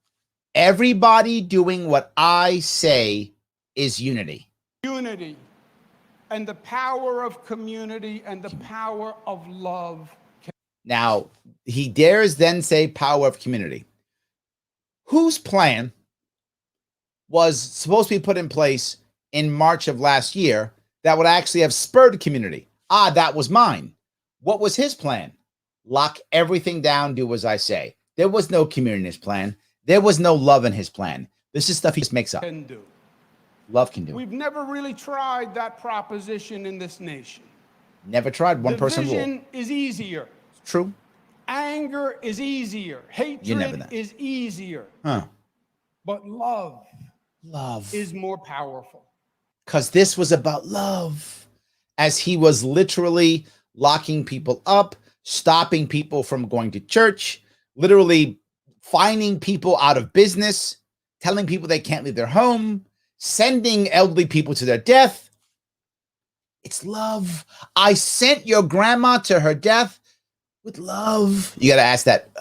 Everybody doing what I say is unity. Unity and the power of community and the power of love. Now, he dares then say power of community. Whose plan was supposed to be put in place in March of last year that would actually have spurred community? That was mine. What was his plan? Lock everything down, do as I say. There was no community in his plan. There was no love in his plan. This is stuff he just makes up. Can do. Love can do. We've never really tried that proposition in this nation. Never tried one person rule. Division is easier. True. Anger is easier. Hatred is easier. Huh. But love is more powerful. Because this was about love, as he was literally locking people up, stopping people from going to church, literally fining people out of business, telling people they can't leave their home, sending elderly people to their death. It's love. I sent your grandma to her death with love. You got to ask that.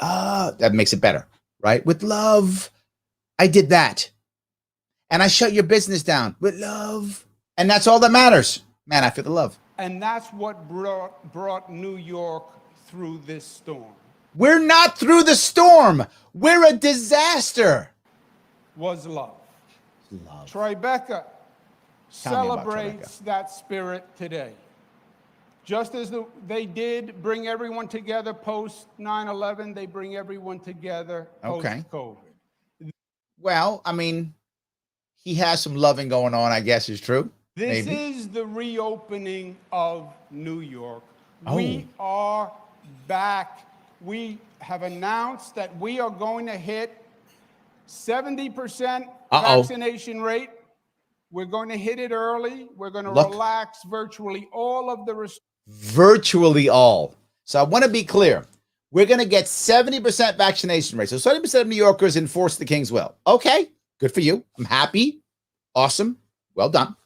That makes it better, right? With love. I did that. And I shut your business down with love. And that's all that matters. Man, I feel the love. And that's what brought New York through this storm. We're not through the storm. We're a disaster. Was love. Love. Tribeca celebrates that spirit today. Just as they did bring everyone together post 9/11, they bring everyone together post-COVID. Well, I mean, he has some loving going on, I guess is true. This is the reopening of New York. Oh. We are back. We have announced that we are going to hit 70% vaccination rate. We're going to hit it early. We're going to relax virtually all of the restrictions. Virtually all. So I want to be clear. We're going to get 70% vaccination rate. So 70% of New Yorkers enforce the King's will. Okay, good for you. I'm happy. Awesome. Well done.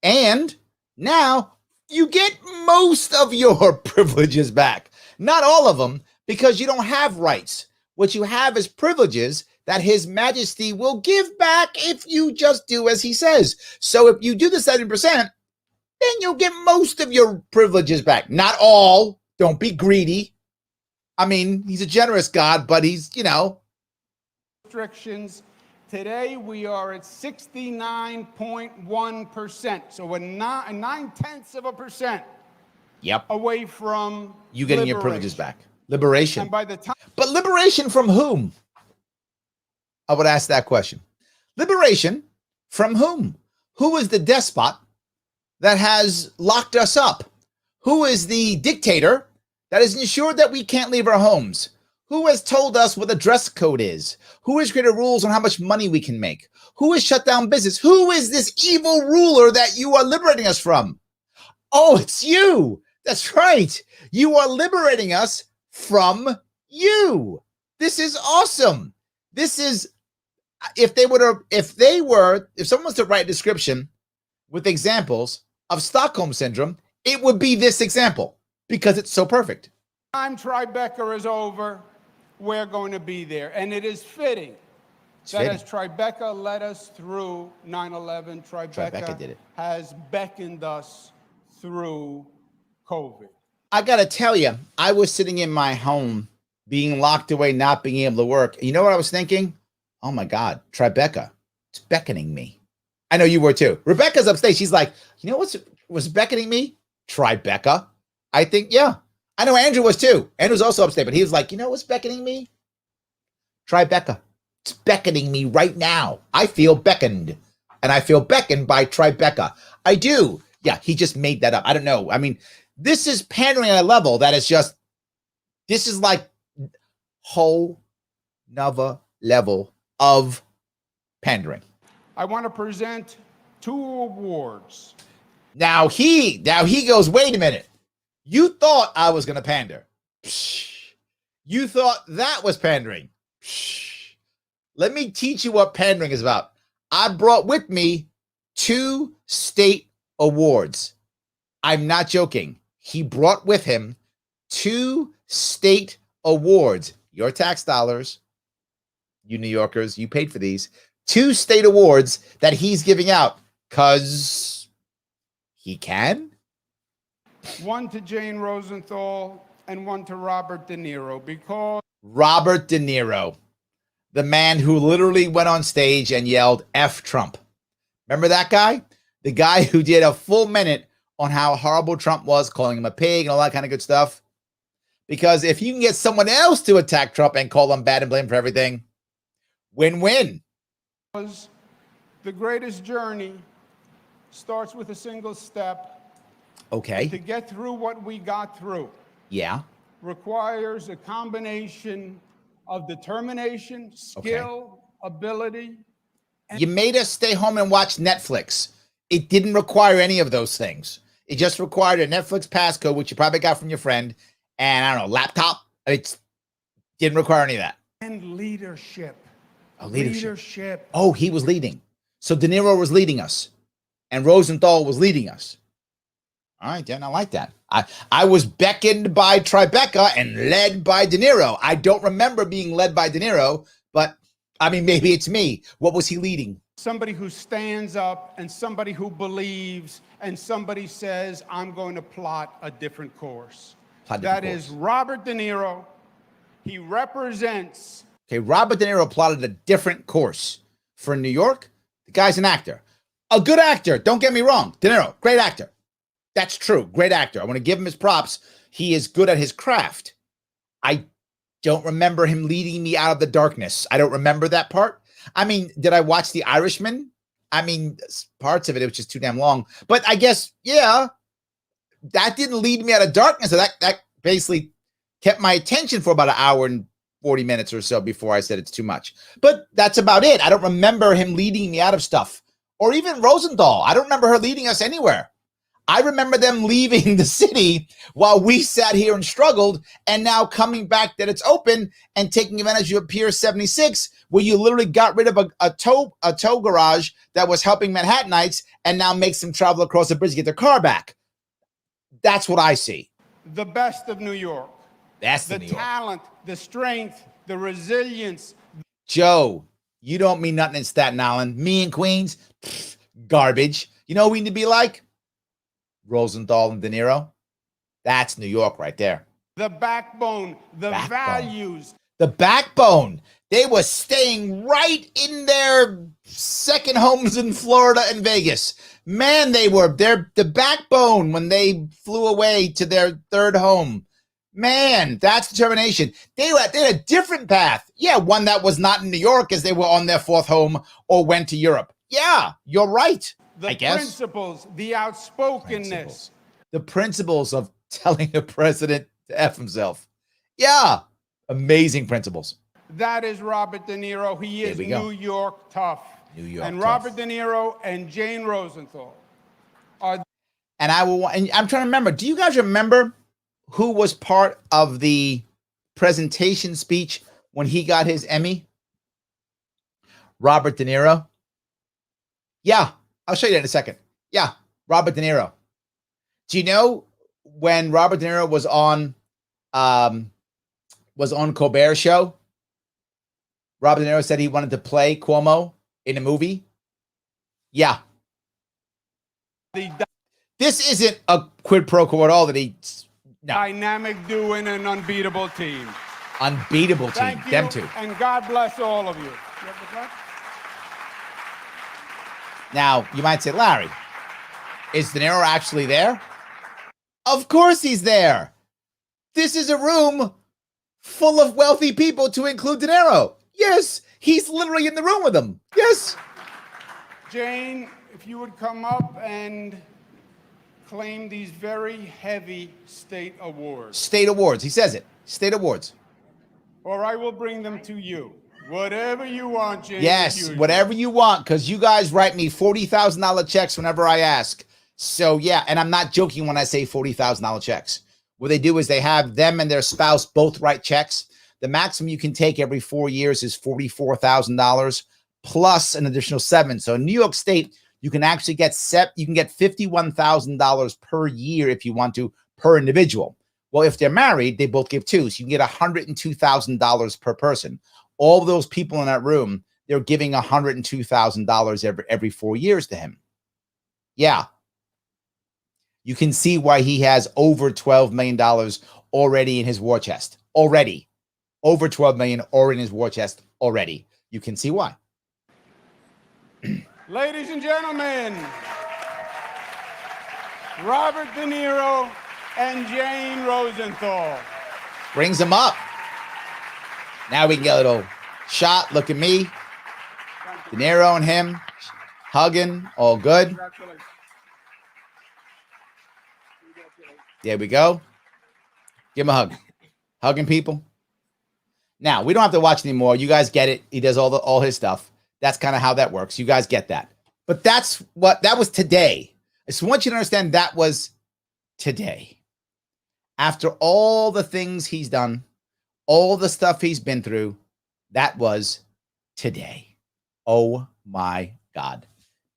And now you get most of your privileges back. Not all of them, because you don't have rights. What you have is privileges that His Majesty will give back if you just do as he says. So if you do the 70%, then you'll get most of your privileges back. Not all. Don't be greedy. I mean, he's a generous God, but he's, restrictions. Today we are at 69.1%. So we're 9/10% away from you getting your privileges back. Liberation. And by the time, but liberation from whom? I would ask that question. Liberation from whom? Who is the despot that has locked us up? Who is the dictator that has ensured that we can't leave our homes? Who has told us what the dress code is? Who has created rules on how much money we can make? Who has shut down business? Who is this evil ruler that you are liberating us from? Oh, it's you. That's right. You are liberating us from you. This is awesome. This is, if someone was to write a description with examples of Stockholm Syndrome, it would be this example because it's so perfect. Time Tribeca is over. We're going to be there. And it is fitting that as Tribeca led us through 9/11, Tribeca did it. has beckoned us through COVID. I got to tell you, I was sitting in my home being locked away, not being able to work. You know what I was thinking? Oh my God, Tribeca, it's beckoning me. I know you were too. Rebecca's upstate. She's like, you know what was beckoning me? Tribeca. I think, yeah. I know Andrew was too. Andrew's also upstate, but he was like, you know what's beckoning me? Tribeca. It's beckoning me right now. I feel beckoned. And I feel beckoned by Tribeca. I do. Yeah, he just made that up. I don't know. I mean, this is pandering at a level that is just, this is like whole nother level of pandering. I want to present 2 awards. Now he goes, wait a minute. You thought I was going to pander. Psh. You thought that was pandering. Psh. Let me teach you what pandering is about. I brought with me 2 state awards. I'm not joking. He brought with him 2 state awards. Your tax dollars, you New Yorkers, you paid for these 2 state awards that he's giving out because he can. One to Jane Rosenthal and one to Robert De Niro, because Robert De Niro, the man who literally went on stage and yelled F Trump. Remember that guy? The guy who did a full minute on how horrible Trump was, calling him a pig and all that kind of good stuff. Because if you can get someone else to attack Trump and call him bad and blame for everything, win-win. the greatest journey starts with a single step. Okay. To get through what we got through. Yeah. Requires a combination of determination, skill, ability. You made us stay home and watch Netflix. It didn't require any of those things. It just required a Netflix passcode, which you probably got from your friend, and I don't know, laptop. It didn't require any of that. And leadership. Oh, leadership. Oh, he was leading. So De Niro was leading us, and Rosenthal was leading us. All right, Dan, I like that. I was beckoned by Tribeca and led by De Niro. I don't remember being led by De Niro, but I mean, maybe it's me. What was he leading? Somebody who stands up and somebody who believes and somebody says, I'm going to plot a different course. That is Robert De Niro. He represents. Okay, Robert De Niro plotted a different course for New York. The guy's an actor. A good actor. Don't get me wrong. De Niro, great actor. That's true. Great actor. I want to give him his props. He is good at his craft. I don't remember him leading me out of the darkness. I don't remember that part. I mean, did I watch The Irishman? I mean, parts of it, it was just too damn long. But I guess, yeah, that didn't lead me out of darkness. So that basically kept my attention for about an hour and 40 minutes or so before I said it's too much. But that's about it. I don't remember him leading me out of stuff. Or even Rosenthal. I don't remember her leading us anywhere. I remember them leaving the city while we sat here and struggled, and now coming back that it's open and taking advantage of Pier 76, where you literally got rid of a tow garage that was helping Manhattanites and now makes them travel across the bridge to get their car back. That's what I see. The best of New York. That's the New York. Talent, the strength, the resilience. Joe, you don't mean nothing in Staten Island. Me and Queens, garbage. You know what we need to be like? Rosenthal and De Niro. That's New York right there. The backbone, the values. The backbone. They were staying right in their second homes in Florida and Vegas. Man, they're the backbone when they flew away to their third home. Man, that's determination. They had a different path. Yeah, one that was not in New York as they were on their fourth home or went to Europe. Yeah, you're right. The principles, the outspokenness. The principles of telling the president to F himself. Yeah, amazing principles. That is Robert De Niro. He is New York tough. New York and tough. Robert De Niro and Jane Rosenthal are. And I'm trying to remember. Do you guys remember who was part of the presentation speech when he got his Emmy? Robert De Niro. Yeah. I'll show you that in a second. Yeah, Robert De Niro. Do you know when Robert De Niro was on Colbert Show? Robert De Niro said he wanted to play Cuomo in a movie. Yeah. This isn't a quid pro quo at all. Dynamic duo and an unbeatable team. Unbeatable team. Thank you, them two. And God bless all of you. Now, you might say, Larry, is De Niro actually there? Of course he's there. This is a room full of wealthy people to include De Niro. Yes, he's literally in the room with them. Yes. Jane, if you would come up and claim these very heavy state awards. State awards. He says it. State awards. Or I will bring them to you. Whatever you want, Jane. Yes, whatever you want, because you guys write me $40,000 checks whenever I ask. So, yeah, and I'm not joking when I say $40,000 checks. What they do is they have them and their spouse both write checks. The maximum you can take every 4 years is $44,000 plus an additional $7,000. So in New York State, you can actually get $51,000 per year if you want to, per individual. Well, if they're married, they both give two. So you can get $102,000 per person. all those people in that room, they're giving $102,000 every 4 years to him. Yeah. You can see why he has over $12 million already in his war chest. Already. Over 12 million already in his war chest already. You can see why. Ladies and gentlemen, Robert De Niro and Jane Rosenthal. Brings him up. Now we can get a little shot. Look at me. De Niro and him hugging. All good. There we go. Give him a hug. Hugging people. Now, we don't have to watch anymore. You guys get it. He does all his stuff. That's kind of how that works. You guys get that. But that was today. I just want you to understand that was today. After all the things he's done, all the stuff he's been through, that was today. Oh my God.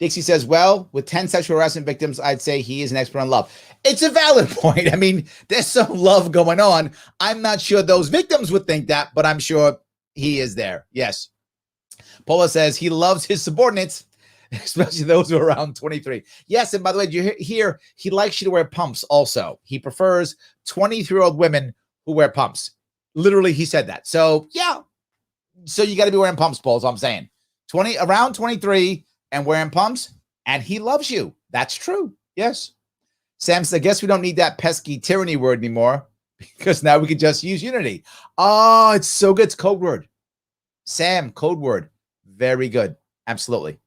Dixie says, well, with 10 sexual harassment victims, I'd say he is an expert on love. It's a valid point. I mean, there's some love going on. I'm not sure those victims would think that, but I'm sure he is there. Yes. Paula says he loves his subordinates, especially those who are around 23. Yes, and by the way, did you hear he likes you to wear pumps also. He prefers 23-year-old women who wear pumps. Literally, he said that. So, yeah. So you got to be wearing pumps, Paul, is what I'm saying. Around 23 and wearing pumps, and he loves you. That's true. Yes. Sam says, I guess we don't need that pesky tyranny word anymore because now we can just use unity. Oh, it's so good. It's code word. Sam, code word. Very good. Absolutely.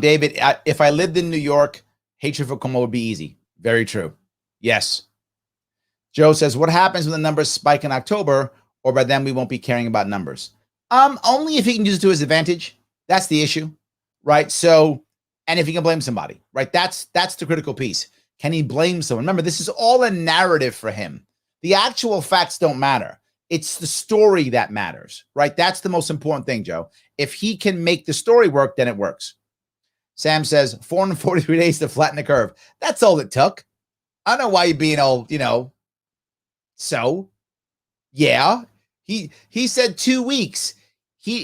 David, if I lived in New York, hatred for Cuomo would be easy. Very true. Yes. Joe says, what happens when the numbers spike in October, or by then we won't be caring about numbers? Only if he can use it to his advantage. That's the issue, right? So, and if he can blame somebody, right? That's the critical piece. Can he blame someone? Remember, this is all a narrative for him. The actual facts don't matter. It's the story that matters, right? That's the most important thing, Joe. If he can make the story work, then it works. Sam says 443 days to flatten the curve. That's all it took. I don't know why you're being all, So, yeah, he said 2 weeks.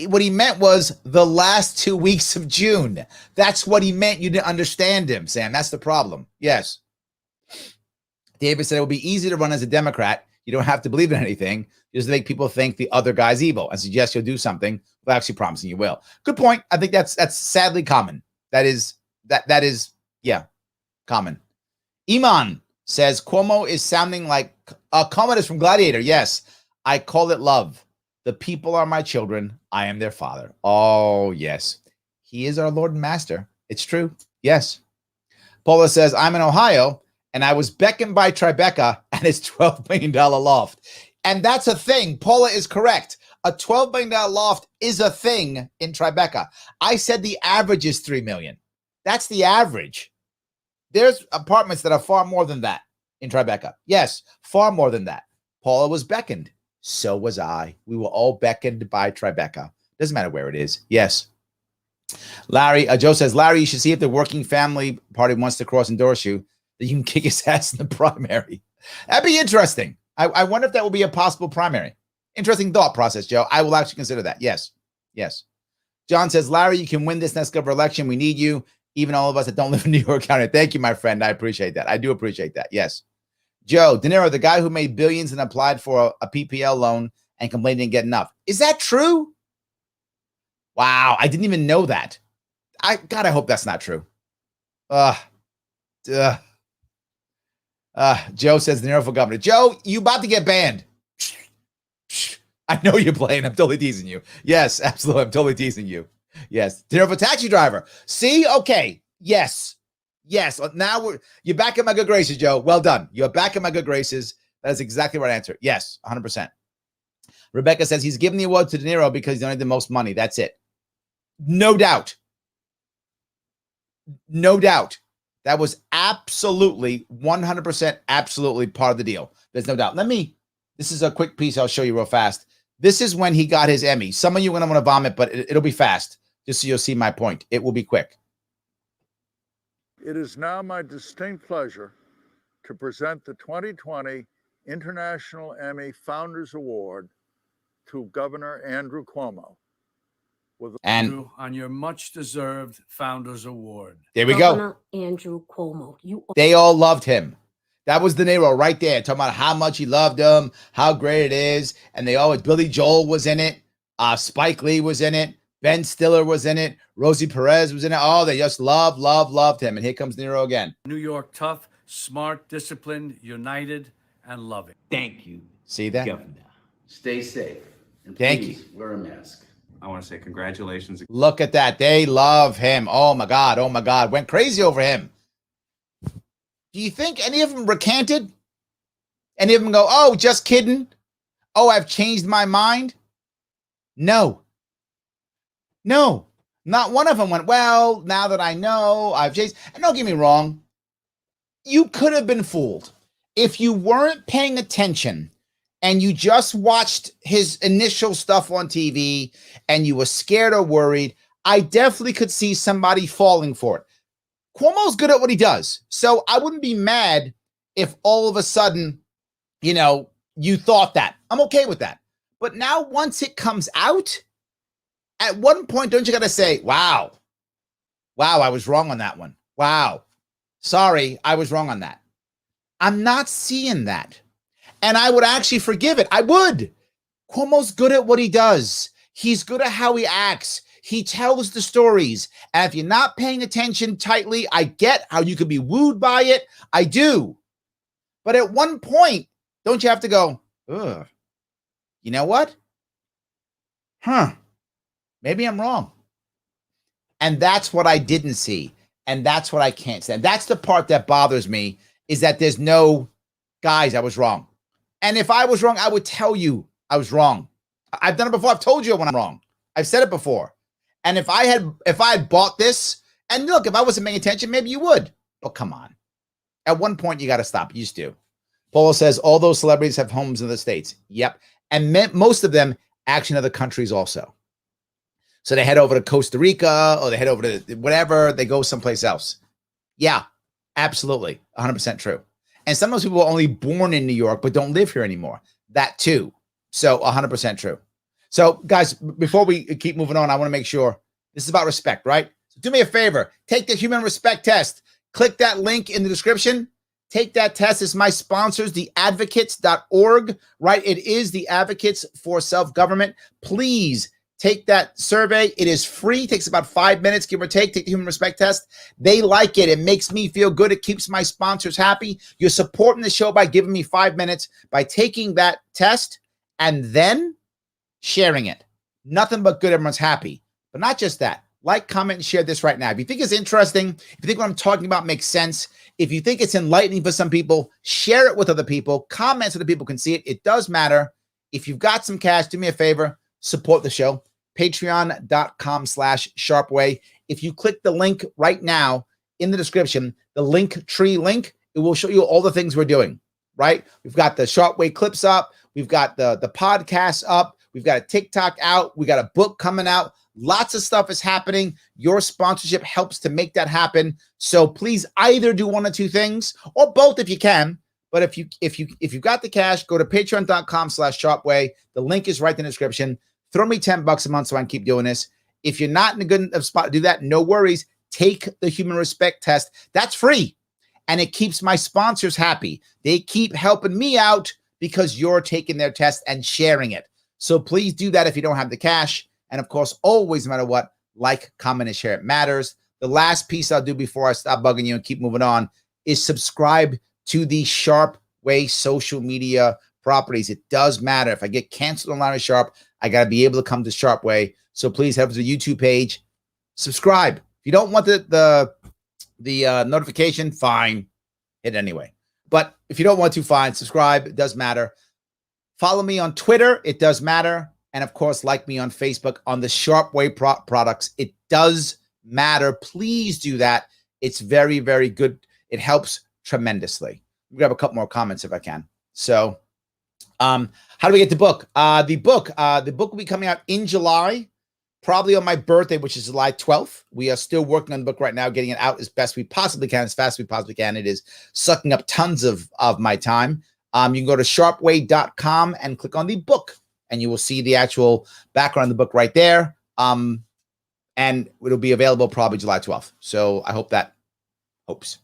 What he meant was the last 2 weeks of June. That's what he meant. You didn't understand him, Sam. That's the problem. Yes. David said it would be easy to run as a Democrat. You don't have to believe in anything. Just make people think the other guy's evil and suggest you'll do something without actually promising you will. Good point. I think that's sadly common. That is, yeah, common. Iman says Cuomo is sounding like Commodus from Gladiator. Yes, I call it love. The people are my children. I am their father. Oh, yes. He is our Lord and Master. It's true. Yes. Paula says, I'm in Ohio, and I was beckoned by Tribeca and his $12 million loft. And that's a thing. Paula is correct. A $12 million loft is a thing in Tribeca. I said the average is $3 million. That's the average. There's apartments that are far more than that in Tribeca. Yes, far more than that. Paula was beckoned. So was I. We were all beckoned by Tribeca. Doesn't matter where it is. Yes. Larry, Joe says, Larry, you should see if the Working Family Party wants to cross-endorse you, that you can kick his ass in the primary. That'd be interesting. I wonder if that will be a possible primary. Interesting thought process, Joe. I will actually consider that. Yes. Yes. John says, Larry, you can win this next governor election. We need you. Even all of us that don't live in New York County. Thank you, my friend. I appreciate that. I do appreciate that. Yes. Joe, De Niro, the guy who made billions and applied for a PPL loan and complained he didn't get enough. Is that true? Wow. I didn't even know that. I hope that's not true. Joe says De Niro for governor. Joe, you about to get banned. I know you're playing. I'm totally teasing you. Yes, absolutely. I'm totally teasing you. Yes. De Niro for taxi driver. See? Okay. Yes. Yes. Now you're back in my good graces, Joe. Well done. You're back in my good graces. That is exactly the right answer. Yes, 100%. Rebecca says he's giving the award to De Niro because he donated the most money. That's it. No doubt. No doubt. That was absolutely 100% absolutely part of the deal. There's no doubt. This is a quick piece I'll show you real fast. This is when he got his Emmy. Some of you are going to want to vomit, but it'll be fast, just so you'll see my point. It will be quick. It is now my distinct pleasure to present the 2020 International Emmy Founders Award to Governor Andrew Cuomo. And on your much-deserved Founders Award. there we Governor go. Andrew Cuomo. They all loved him. That was De Niro right there, talking about how much he loved him, how great it is. And they always, Billy Joel was in it. Spike Lee was in it. Ben Stiller was in it. Rosie Perez was in it. Oh, they just loved him. And here comes De Niro again. New York tough, smart, disciplined, united, and loving. Thank you. See that? Governor. Stay safe. And Thank please wear a mask. I want to say congratulations. Look at that. They love him. Oh, my God. Oh, my God. Went crazy over him. Do you think any of them recanted? Any of them go, oh, just kidding? Oh, I've changed my mind? No. No. Not one of them went, well, now that I know, I've changed. And don't get me wrong. You could have been fooled. If you weren't paying attention and you just watched his initial stuff on TV and you were scared or worried, I definitely could see somebody falling for it. Cuomo's good at what he does. So I wouldn't be mad if all of a sudden, you thought that. I'm okay with that. But now once it comes out, at one point, don't you got to say, wow, I was wrong on that one. Wow. Sorry, I was wrong on that. I'm not seeing that. And I would actually forgive it. I would. Cuomo's good at what he does. He's good at how he acts. He tells the stories. And if you're not paying attention tightly, I get how you could be wooed by it. I do. But at one point, don't you have to go, ugh, you know what? Maybe I'm wrong. And that's what I didn't see. And that's what I can't stand. That's the part that bothers me, is that there's no, guys, I was wrong. And if I was wrong, I would tell you I was wrong. I've done it before. I've told you when I'm wrong. I've said it before. And if I had bought this, and look, if I wasn't paying attention, maybe you would. But come on. At one point, you got to stop. You used to. Paul says, all those celebrities have homes in the States. Yep. And most of them actually in other countries also. So they head over to Costa Rica or they head over to whatever. They go someplace else. Yeah, absolutely. 100% true. And some of those people are only born in New York, but don't live here anymore. That too. So 100% true. So guys, before we keep moving on, I want to make sure this is about respect, right? So do me a favor. Take the human respect test. Click that link in the description. Take that test. It's my sponsors, theadvocates.org, right? It is the Advocates for Self-Government. Please take that survey. It is free. It takes about 5 minutes, give or take. Take the human respect test. They like it. It makes me feel good. It keeps my sponsors happy. You're supporting the show by giving me 5 minutes, by taking that test and then sharing it. Nothing but good. Everyone's happy. But not just that. Like, comment, and share this right now. If you think it's interesting, if you think what I'm talking about makes sense, if you think it's enlightening for some people, share it with other people. Comment so that people can see it. It does matter. If you've got some cash, do me a favor. Support the show. Patreon.com/Sharpe Way. If you click the link right now in the description, the link tree link, it will show you all the things we're doing, right? We've got the Sharpe Way clips up. We've got the podcast up. We've got a TikTok out. We got a book coming out. Lots of stuff is happening. Your sponsorship helps to make that happen. So please either do one or two things, or both if you can. But if you've got the cash, go to patreon.com/Sharpe Way. The link is right in the description. Throw me $10 a month so I can keep doing this. If you're not in a good enough spot to do that, no worries. Take the human respect test. That's free. And it keeps my sponsors happy. They keep helping me out because you're taking their test and sharing it. So please do that if you don't have the cash. And of course, always, no matter what, like, comment, and share. It matters. The last piece I'll do before I stop bugging you and keep moving on is subscribe to the Sharpe Way social media properties. It does matter. If I get canceled on Larry Sharpe, I got to be able to come to Sharpe Way. So please head over to the YouTube page. Subscribe. If you don't want the notification, fine. Hit it anyway. But if you don't want to, fine. Subscribe. It does matter. Follow me on Twitter. It does matter. And of course, like me on Facebook on the Sharpe Way products. It does matter. Please do that. It's very, very good. It helps tremendously. I'll grab a couple more comments if I can. So, how do we get the book? The book will be coming out in July, probably on my birthday, which is July 12th. We are still working on the book right now, getting it out as best we possibly can, as fast as we possibly can. It is sucking up tons of my time. You can go to sharpeway.com and click on the book. and you will see the actual background of the book right there. And it'll be available probably July 12th. So I hope that helps.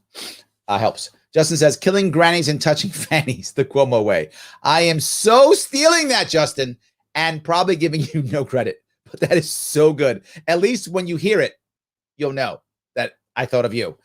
Justin says, killing grannies and touching fannies, the Cuomo way. I am so stealing that, Justin, and probably giving you no credit. But that is so good. At least when you hear it, you'll know that I thought of you.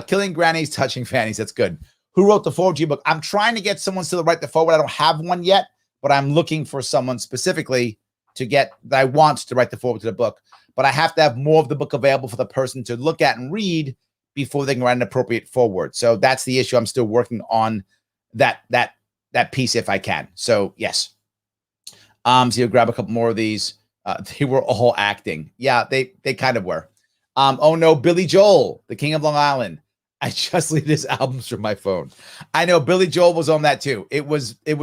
Killing grannies, touching fannies. That's good. Who wrote the forward to your book? I'm trying to get someone still to write the forward. I don't have one yet, but I'm looking for someone specifically to get that I want to write the forward to the book. But I have to have more of the book available for the person to look at and read before they can write an appropriate forward. So that's the issue. I'm still working on that piece if I can. So yes. So you'll grab a couple more of these. They were all acting. Yeah, they kind of were. Oh no, Billy Joel, the King of Long Island. I just deleted his albums from my phone. I know Billy Joel was on that too. It was a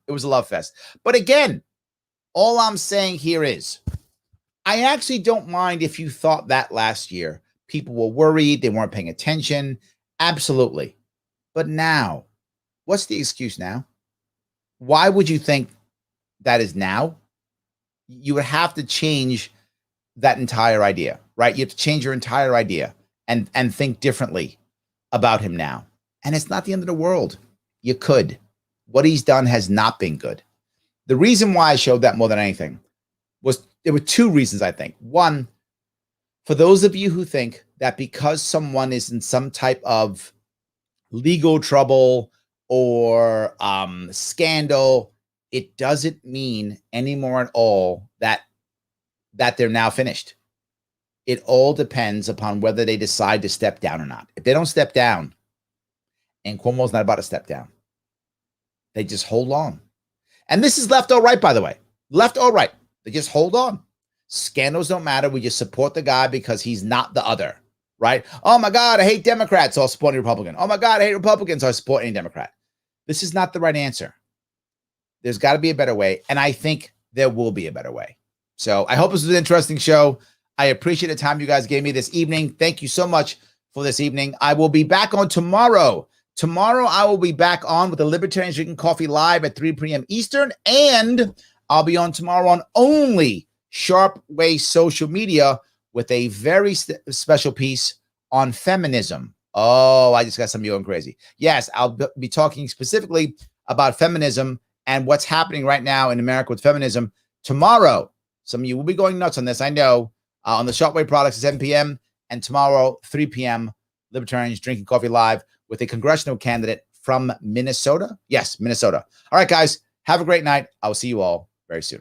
love fest. But again, all I'm saying here is I actually don't mind if you thought that last year. People were worried, they weren't paying attention. Absolutely. But now, what's the excuse now? Why would you think that is now? You would have to change that entire idea, right? You have to change your entire idea and think differently about him now. And it's not the end of the world. You could. What he's done has not been good. The reason why I showed that more than anything was there were two reasons, I think. One, for those of you who think that because someone is in some type of legal trouble or scandal, it doesn't mean anymore at all that they're now finished. It all depends upon whether they decide to step down or not. If they don't step down, and Cuomo's not about to step down, they just hold on. And this is left or right, by the way. Left or right. They just hold on. Scandals don't matter. We just support the guy because he's not the other, right? Oh my God, I hate Democrats, so I'll support any Republican. Oh my God, I hate Republicans, so I support any Democrat. This is not the right answer. There's got to be a better way, and I think there will be a better way. So I hope this was an interesting show. I appreciate the time you guys gave me this evening. Thank you so much for this evening. I will be back on tomorrow. Tomorrow, I will be back on with the Libertarians Drinking Coffee live at 3 p.m. Eastern, and I'll be on tomorrow on only Sharpe Way social media with a very special piece on feminism. Oh, I just got some of you going crazy. Yes, I'll be talking specifically about feminism and what's happening right now in America with feminism. Tomorrow, some of you will be going nuts on this, I know, on the Sharpe Way products at 7 p.m. and tomorrow, 3 p.m., Libertarians Drinking Coffee live with a congressional candidate from Minnesota. Yes, Minnesota. All right, guys, have a great night. I will see you all very soon.